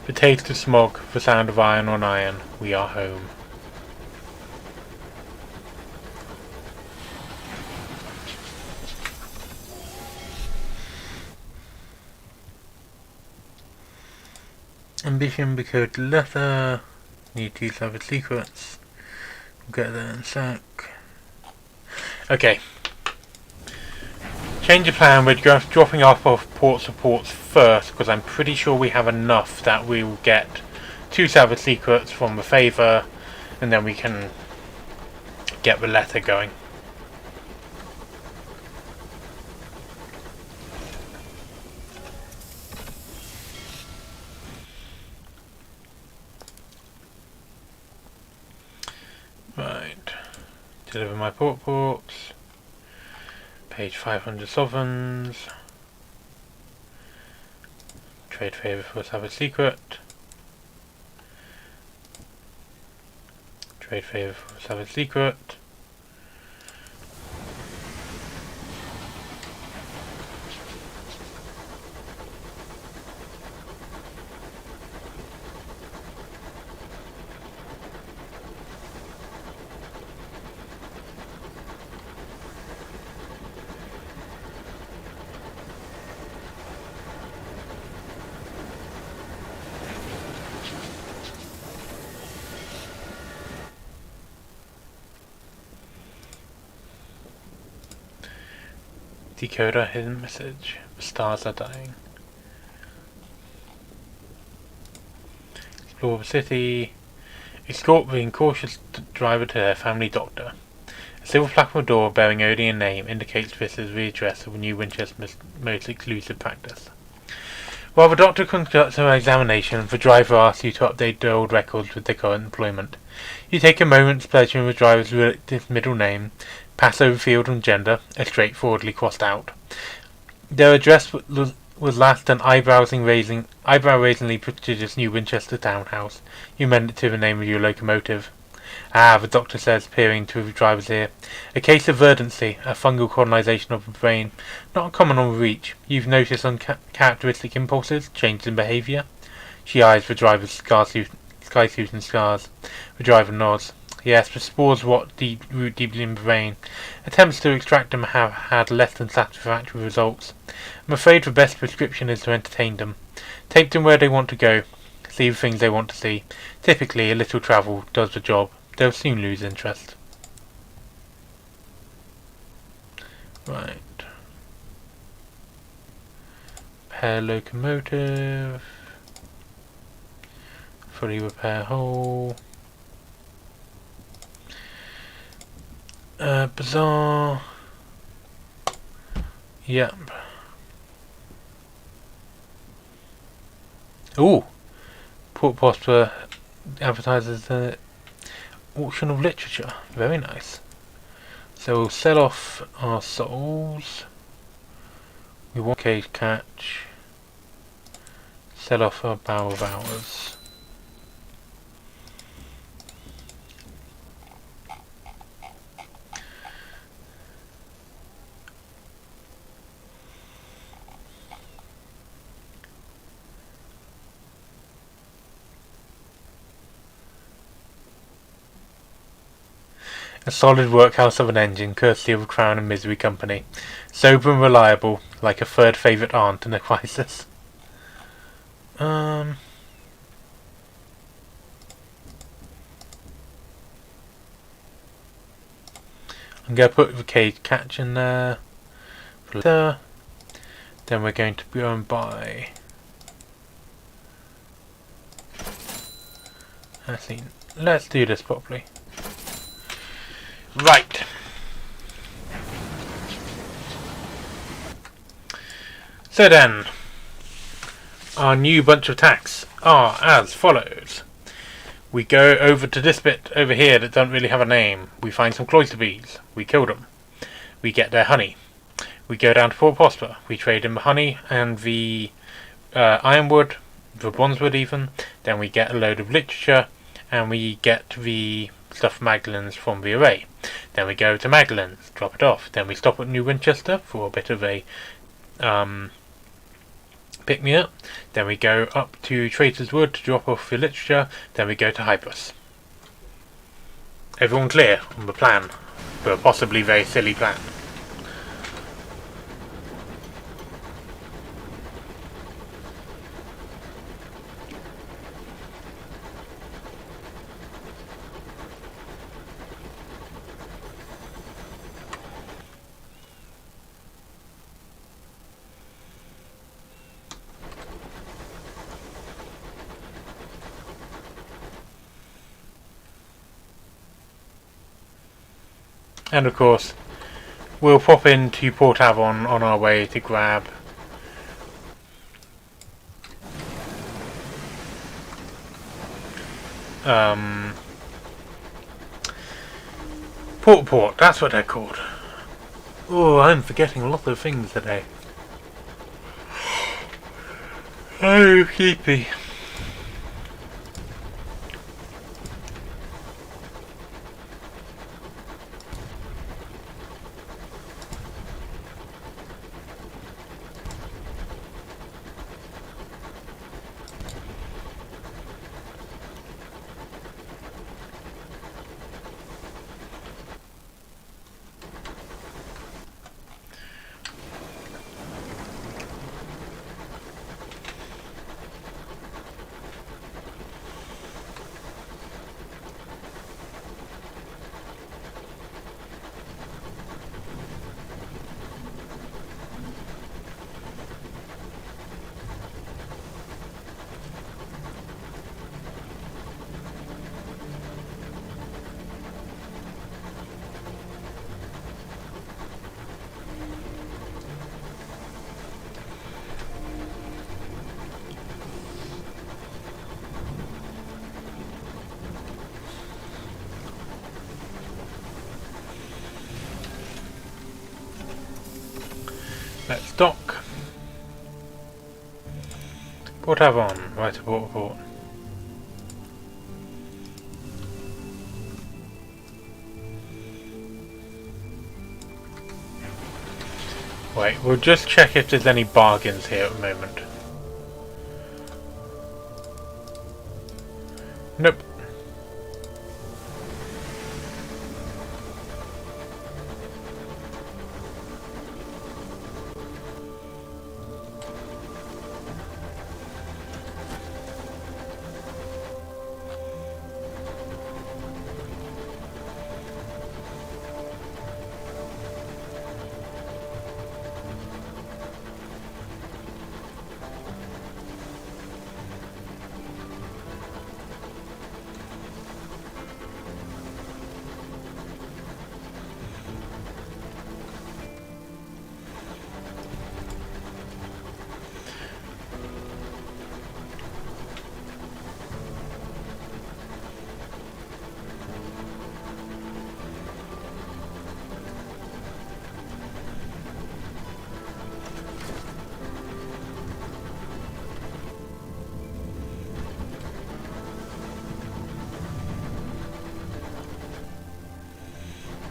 The taste of smog, the sound of iron on iron, we are home. Ambition because leather. Need to use other secrets. We'll get there in a sec. Okay. Change of plan. We're just dropping off port supports first, because I'm pretty sure we have enough that we will get 2 salvage secrets from the favour, and then we can get the letter going. Right. Deliver my ports. Page 500 sovereigns. Trade favour for salvage secret. Trade favour for salvage secret. Decoder, hidden message. The stars are dying. Explore the city. Escort the incautious driver to their family doctor. A silver plaque on the door bearing only a name indicates this is the address of a new Winchester's most exclusive practice. While the doctor conducts an examination, the driver asks you to update the old records with their current employment. You take a moment's pleasure in the driver's relative middle name, pass over field and gender, as straightforwardly crossed out. Their address was last an eyebrow-raisingly prestigious new Winchester townhouse. You mend it to the name of your locomotive. Ah, the doctor says, peering into the driver's ear. A case of verdancy, a fungal colonization of the brain. Not common on the reach. You've noticed uncharacteristic impulses, changes in behaviour? She eyes the driver's sky-suit and scars. The driver nods. Yes, the spores root deeply in the brain. Attempts to extract them have had less than satisfactory results. I'm afraid the best prescription is to entertain them. Take them where they want to go. See the things they want to see. Typically, a little travel does the job. They'll soon lose interest. Right. Repair locomotive. Fully repair hull. Bazaar. Yep. Ooh! Port Prosper advertises the auction of literature. Very nice. So we'll sell off our souls. We want cage catch. Sell off our barrel of hours. A solid workhouse of an engine, courtesy of a Crown and Misery company. Sober and reliable, like a third favourite aunt in a crisis. I'm going to put the cage catch in there. Then we're going to go and buy... Actually, let's do this properly. Right. So then, our new bunch of tasks are as follows. We go over to this bit over here that doesn't really have a name. We find some cloister bees. We kill them. We get their honey. We go down to Port Prosper. We trade in the honey and the ironwood, the bronzewood even. Then we get a load of literature and we get the stuff from Magdalen's from the array. Then we go to Magdalen's, drop it off. Then we stop at New Winchester for a bit of a pick me up. Then we go up to Traitor's Wood to drop off the literature. Then we go to Hypus. Everyone clear on the plan? For a possibly very silly plan. And of course, we'll pop into Port Avon on our way to grab Port, that's what they're called. Oh, I'm forgetting a lot of things today. Oh, sleepy. Let's dock. Port Avon, right to port. Wait, we'll just check if there's any bargains here at the moment. Nope.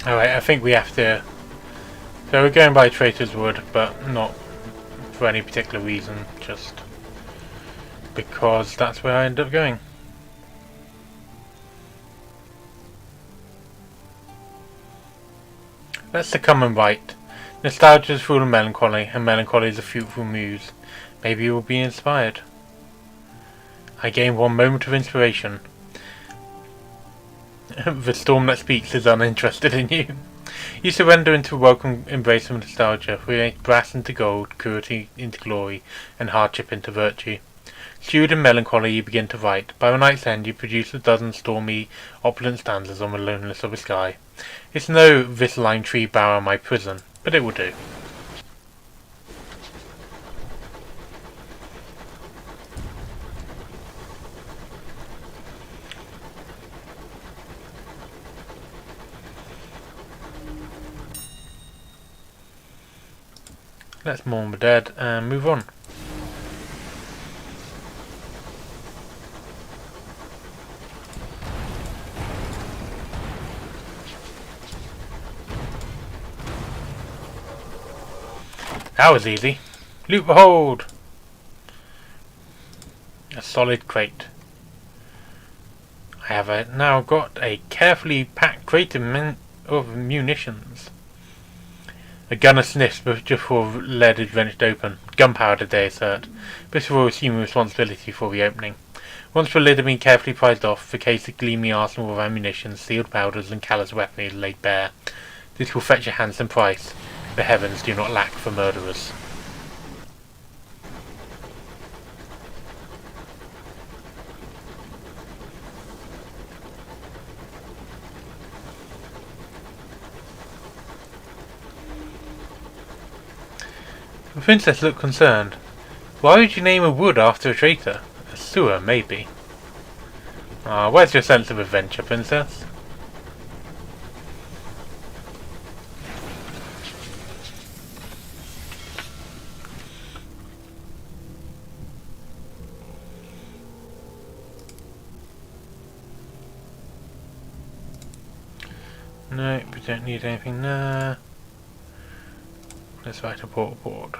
Alright, I think we have to... So we're going by Traitor's Wood, but not for any particular reason, just because that's where I end up going. Let's succumb and write. Nostalgia is full of melancholy, and melancholy is a fruitful muse. Maybe you will be inspired. I gain one moment of inspiration. The storm that speaks is uninterested in you. You surrender into a welcome embrace of nostalgia, create brass into gold, cruelty into glory, and hardship into virtue. Stewed in melancholy, you begin to write. By the night's end, you produce a dozen stormy, opulent stanzas on the loneliness of the sky. It's no "this lime tree bower my prison," but it will do. Let's mourn the dead and move on. That was easy. Loot the hold! A solid crate. I have now got a carefully packed crate of munitions. A gunner sniffs just before the lead is wrenched open. Gunpowder, they assert. This will assume responsibility for the opening. Once the lid has been carefully prized off, the case's gleaming arsenal of ammunition, sealed powders, and callous weaponry is laid bare. This will fetch a handsome price. The heavens do not lack for murderers. The princess looked concerned. Why would you name a wood after a traitor? A sewer, maybe. Ah, where's your sense of adventure, princess? No, we don't need anything there. Let's write a port board.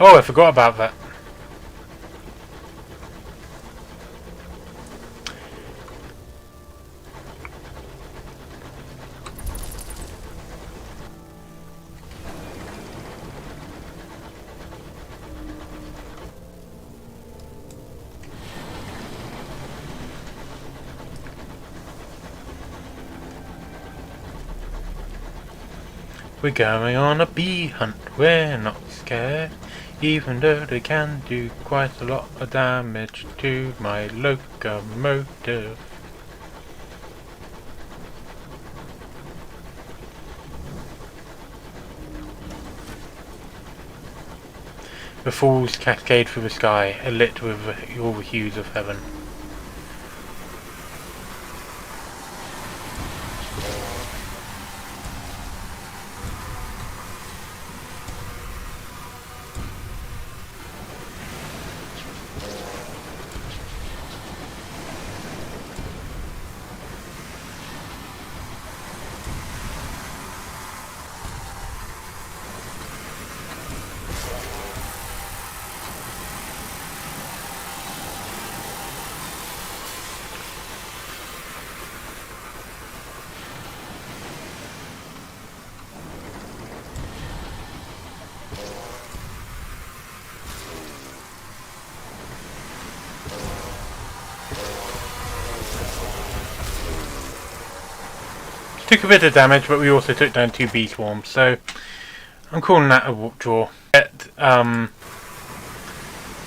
Oh, I forgot about that. We're going on a bee hunt, we're not scared, even though they can do quite a lot of damage to my locomotive. The falls cascade through the sky, alit with all the hues of heaven. Took a bit of damage, but we also took down 2 bee swarms, so I'm calling that a draw.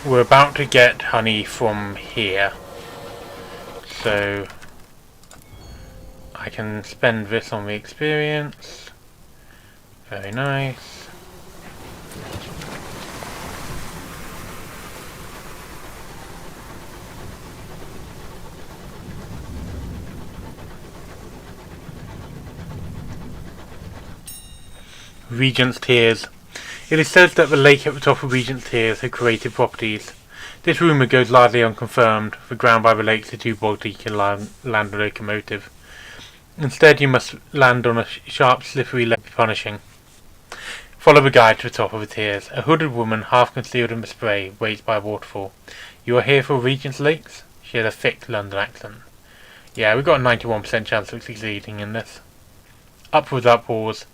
We're about to get honey from here, so I can spend this on the experience. Very nice. Regent's Tears. It is said that the lake at the top of Regent's Tears had created properties. This rumour goes largely unconfirmed. The ground by the lakes is too boggy to land a locomotive. Instead, you must land on a sharp, slippery lake punishing. Follow the guide to the top of the Tears. A hooded woman, half concealed in the spray, waits by a waterfall. You are here for Regent's Lakes? She has a thick London accent. Yeah, we've got a 91% chance of succeeding in this. Upwards, upwards.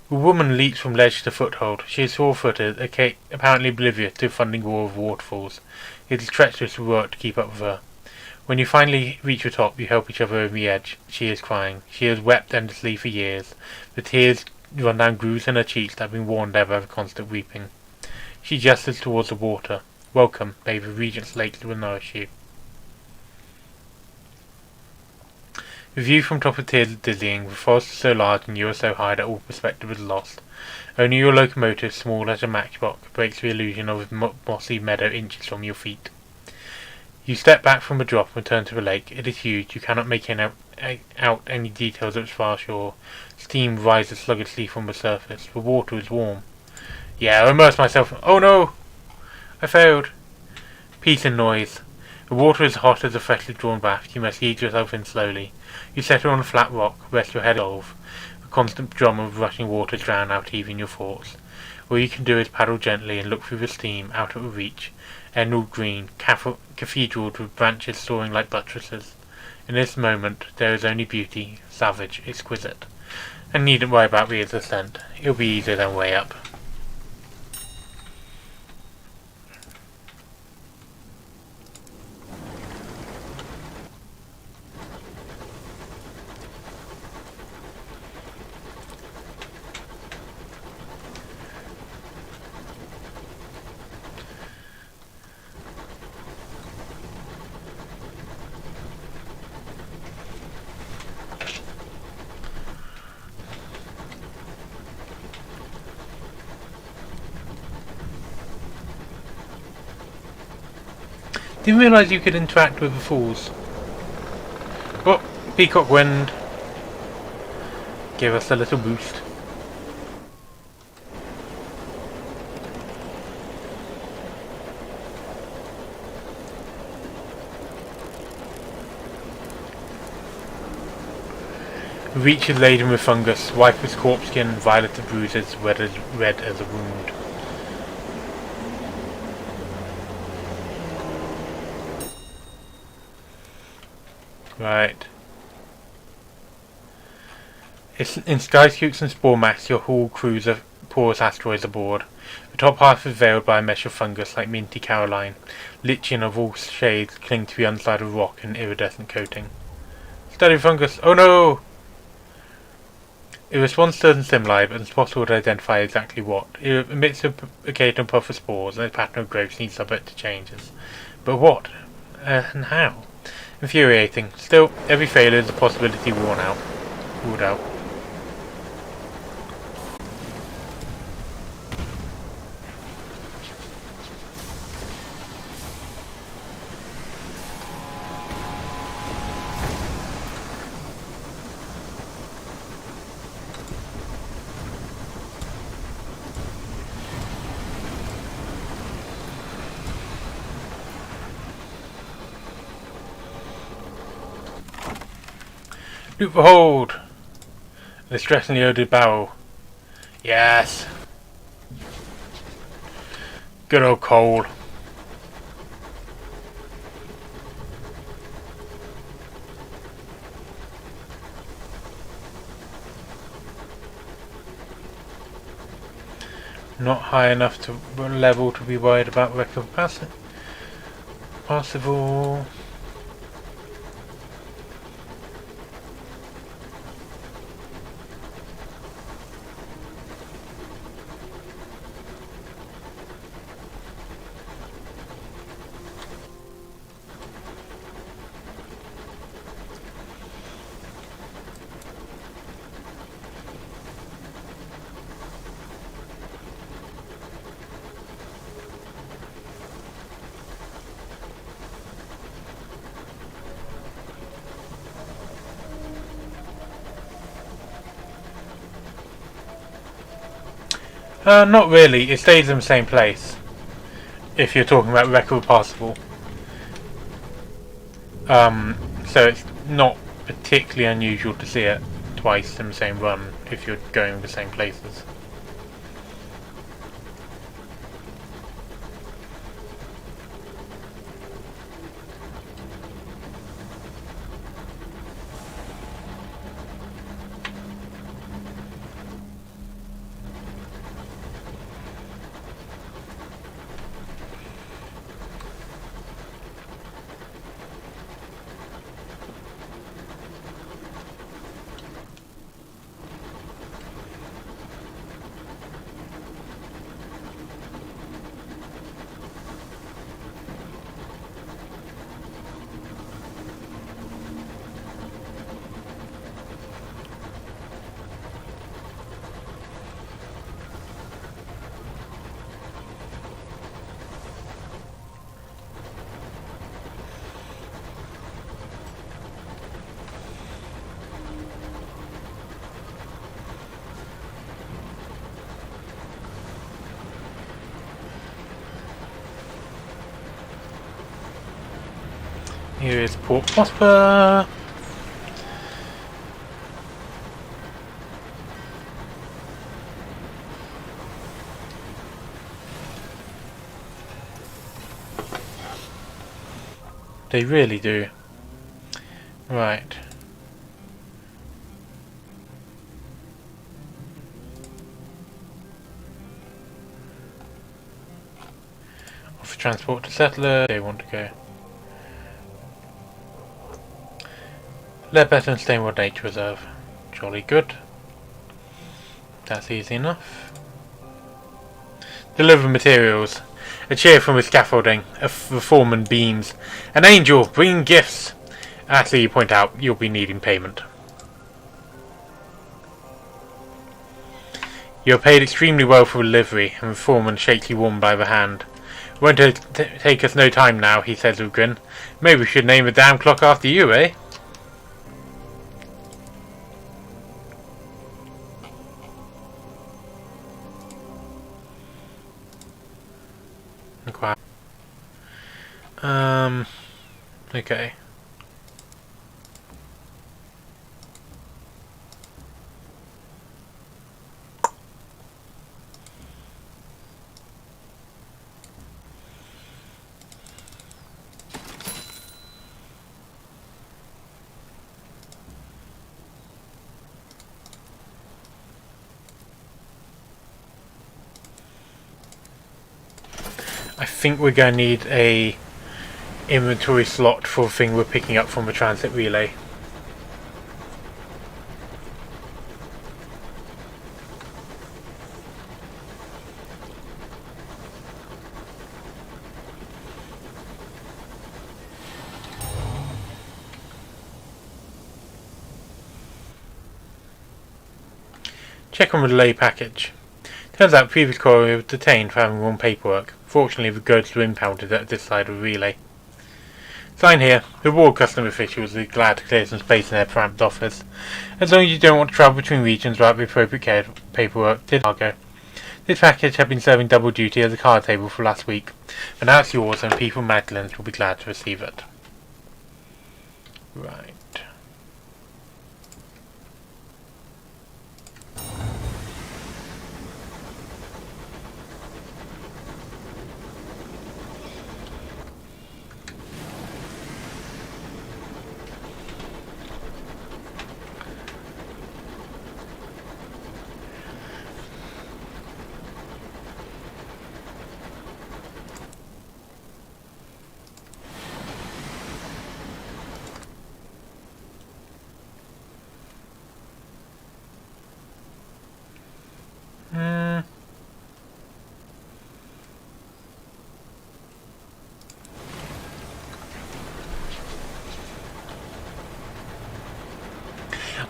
The woman leaps from ledge to foothold. She is sure-footed, apparently oblivious to the thundering roar of waterfalls. It is treacherous work to keep up with her. When you finally reach the top, you help each other over the edge. She is crying. She has wept endlessly for years. The tears run down grooves in her cheeks that have been worn there by the constant weeping. She gestures towards the water. Welcome, baby. Regent's Lake will nourish you. The view from top of Tears is dizzying. The forest is so large and you are so high that all perspective is lost. Only your locomotive, small as a matchbox, breaks the illusion of a mossy meadow inches from your feet. You step back from the drop and turn to the lake. It is huge. You cannot make out any details of its far shore. Steam rises sluggishly from the surface. The water is warm. Yeah, I immerse myself. Oh no! I failed. Peace and noise. The water is hot as a freshly drawn bath. You must ease yourself in slowly. You settle on a flat rock, rest your head off. The constant drum of rushing water drown out even your thoughts. All you can do is paddle gently and look through the steam, out of reach. Emerald green, cathedraled with branches soaring like buttresses. In this moment, there is only beauty, savage, exquisite. And needn't worry about the ascent. It'll be easier than way up. Didn't realise you could interact with the falls. Oh, Peacock Wind. Give us a little boost. The reach is laden with fungus, white as corpse skin, violet as bruises, red as a wound. Right. In skyscapes and spore mass, your hull crews of porous asteroids aboard. The top half is veiled by a mesh of fungus like minty caroline. Lichen of all shades cling to the underside of rock in iridescent coating. Steady fungus! Oh no! It responds to stimuli, but it's possible to identify exactly what. It emits an occasional puff of spores, and its pattern of growth seems subject to changes. But what? And how? Infuriating. Still, every failure is a possibility ruled out. Look, behold! A distressingly odoured barrel. Yes! Good old coal. Not high enough to level to be worried about record possible. Not really. It stays in the same place. If you're talking about record passable. So it's not particularly unusual to see it twice in the same run if you're going the same places. Here is Port Prosper. They really do. Right. Offer transport to settler. They want to go. Leadbetter and Stainwood Nature Reserve. Jolly good. That's easy enough. Deliver materials. A chair from the scaffolding. The foreman beams. An angel bringing gifts. Actually, you point out you'll be needing payment. You're paid extremely well for delivery, and the foreman shakes you warm by the hand. Won't take us no time now, he says with a grin. Maybe we should name the damn clock after you, eh? Okay. I think we're going to need a inventory slot for the thing we're picking up from the transit relay. Check on relay package. Turns out previous courier was detained for having wrong paperwork. Fortunately, the goods were impounded at this side of the relay. Sign here. Reward custom officials are glad to clear some space in their cramped office. As long as you don't want to travel between regions without the appropriate paperwork, did cargo. This package had been serving double duty as a card table for last week, but now it's yours and people in Magdalens will be glad to receive it. Right.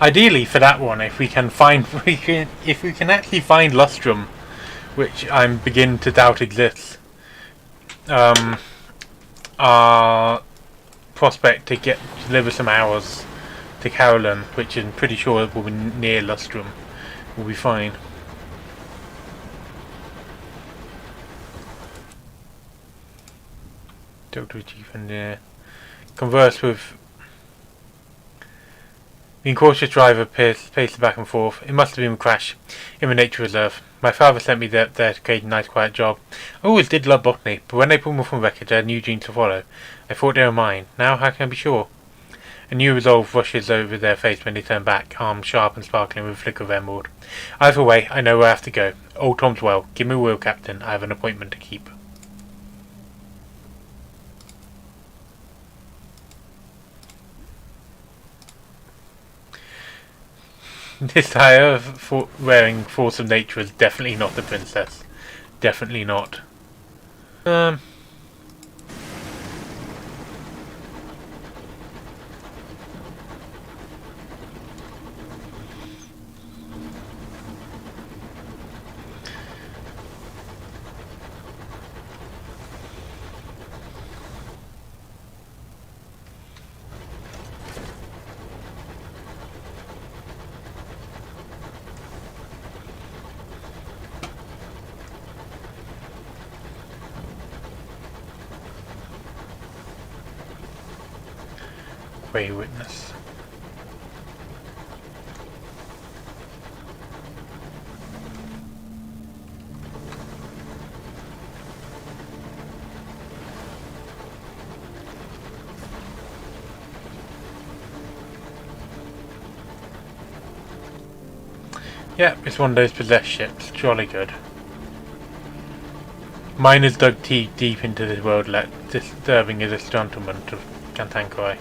Ideally, for that one, if we can actually find Lustrum, which I'm beginning to doubt exists, our prospect to deliver some hours to Carolyn, which I'm pretty sure will be near Lustrum, will be fine. Talk to a chief engineer. Converse with the incautious driver paced back and forth. It must have been a crash in the nature reserve. My father sent me there to create a nice quiet job. I always did love botany, but when they pulled me from wreckage I had new genes to follow. I thought they were mine. Now how can I be sure? A new resolve rushes over their face when they turn back, arms sharp and sparkling with a flicker of emerald. Either way, I know where I have to go. Old Tom's well. Give me a wheel, Captain. I have an appointment to keep. This hire wearing Force of Nature is definitely not the princess. Definitely not. Grey Witness. Yep, it's one of those possessed ships. Jolly good. Miners dug deep into this world, disturbing as this gentleman of Cantanquai.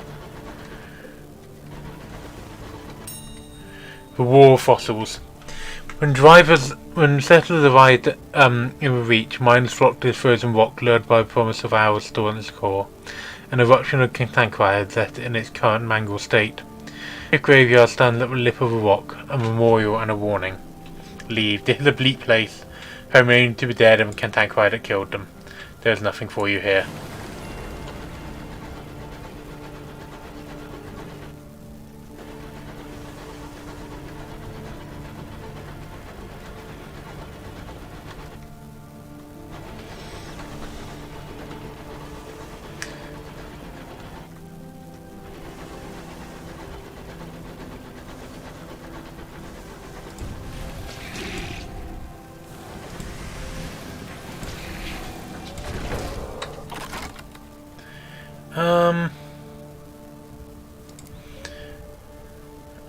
The War of Fossils. When settlers arrived in the Reach, miners flocked to this frozen rock, lured by the promise of hours stored in its core. An eruption of Cantanquai had set in its current mangled state. A graveyard stands at the lip of a rock, a memorial and a warning. Leave. This is a bleak place, home only to the dead and Cantanquai that killed them. There is nothing for you here.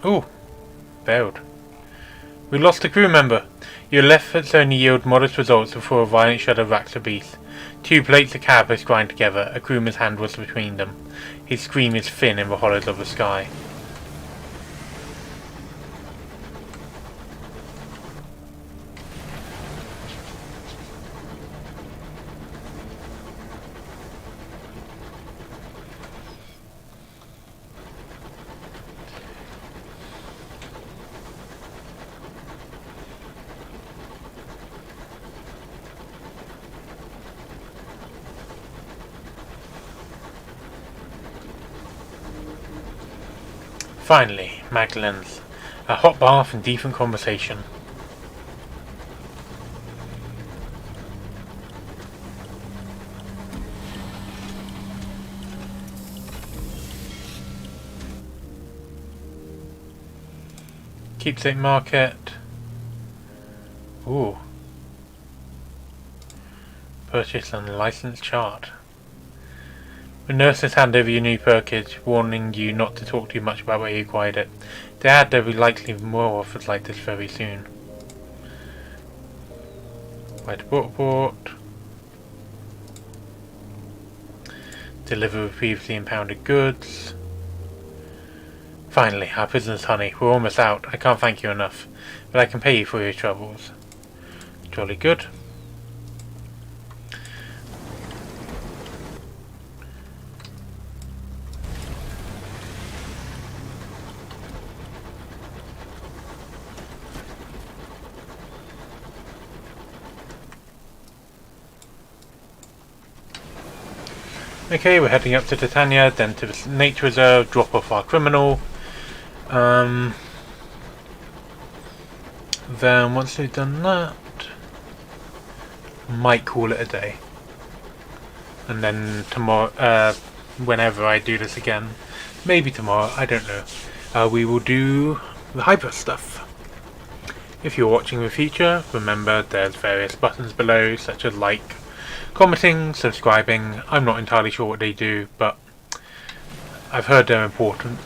Oh, failed. We lost a crew member. Your efforts only yield modest results before a violent shudder racks the beast. Two plates of carbos grind together. A crewman's hand was between them. His scream is thin in the hollows of the sky. Finally, Magdalene's. A hot bath and decent conversation. Keepsake market. Ooh. Purchase unlicensed chart. When nurses hand over your new package, warning you not to talk too much about where you acquired it. They add there will be likely more offers like this very soon. Right to port. Deliver with previously impounded goods. Finally, our business, honey. We're almost out. I can't thank you enough, but I can pay you for your troubles. Jolly good. Okay, we're heading up to Titania, then to the nature reserve, drop off our criminal. Then once we've done that, might call it a day. And then tomorrow, whenever I do this again, maybe tomorrow, I don't know, we will do the hyper stuff. If you're watching the future, remember there's various buttons below, such as like, commenting, subscribing. I'm not entirely sure what they do, but I've heard they're important.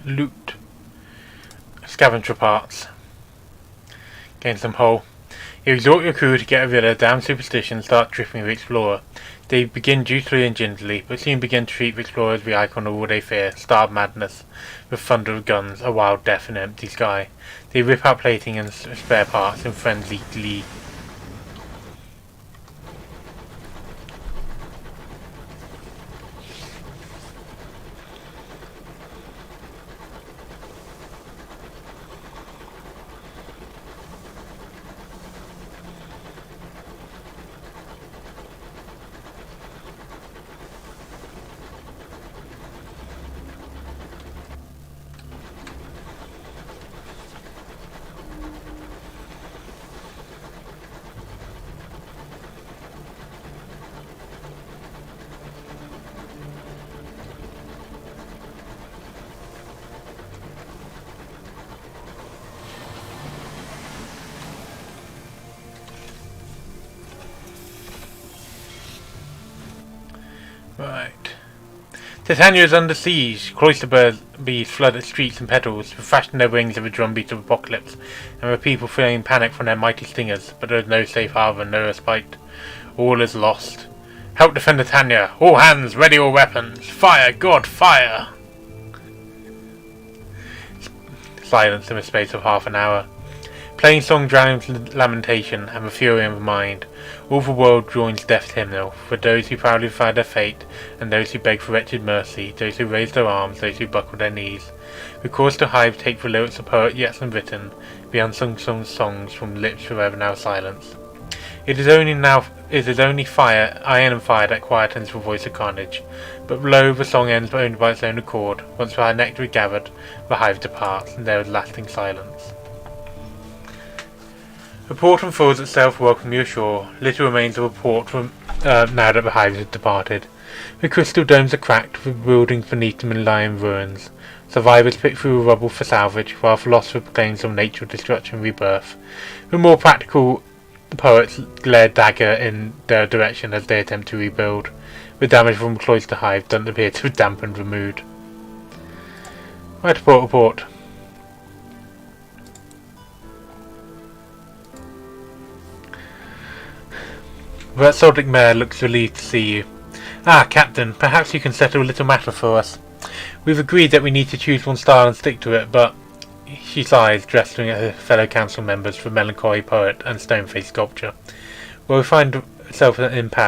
Loot. Scavenger parts. Gain some hull. You exhort your crew to get rid of their damn superstition and start drifting with Explorer. They begin dutifully and gingerly, but soon begin to treat the Explorer as the icon of all they fear, starved madness, with thunder of guns, a wild death in an empty sky. They rip out plating and spare parts in frenzied glee. Right. Titania is under siege. Cloister bees flood its streets and petals, refashioning their wings of a drumbeat of apocalypse, and the people feeling panic from their mighty stingers, but there is no safe harbor, no respite. All is lost. Help defend Titania! All hands, ready all weapons! Fire, God, fire! Silence in the space of half an hour. Plain song drowns lamentation and the fury of the mind. All the world joins death's hymnal, for those who proudly defy their fate, and those who beg for wretched mercy, those who raise their arms, those who buckle their knees. The cause to hive take the lyrics of poet yet unwritten, the unsung songs from lips forever now silenced. It is only fire, iron and fire that quietens the voice of carnage. But lo, the song ends only by its own accord. Once the nectar is gathered, the hive departs, and there is lasting silence. The port unfolds itself, welcome you ashore. Little remains of a port from now that the hives have departed. The crystal domes are cracked, the buildings beneath them lie in ruins. Survivors pick through the rubble for salvage, while philosopher proclaims of natural destruction and rebirth. The more practical poets glare dagger in their direction as they attempt to rebuild. The damage from the cloister hive doesn't appear to have dampened the mood. Right, report. The exotic mare looks relieved to see you. Ah, Captain, perhaps you can settle a little matter for us. We've agreed that we need to choose one style and stick to it, but... She sighs, gesturing at her fellow council members for melancholy poet and stone-faced sculpture. Well, we find ourselves at an impasse.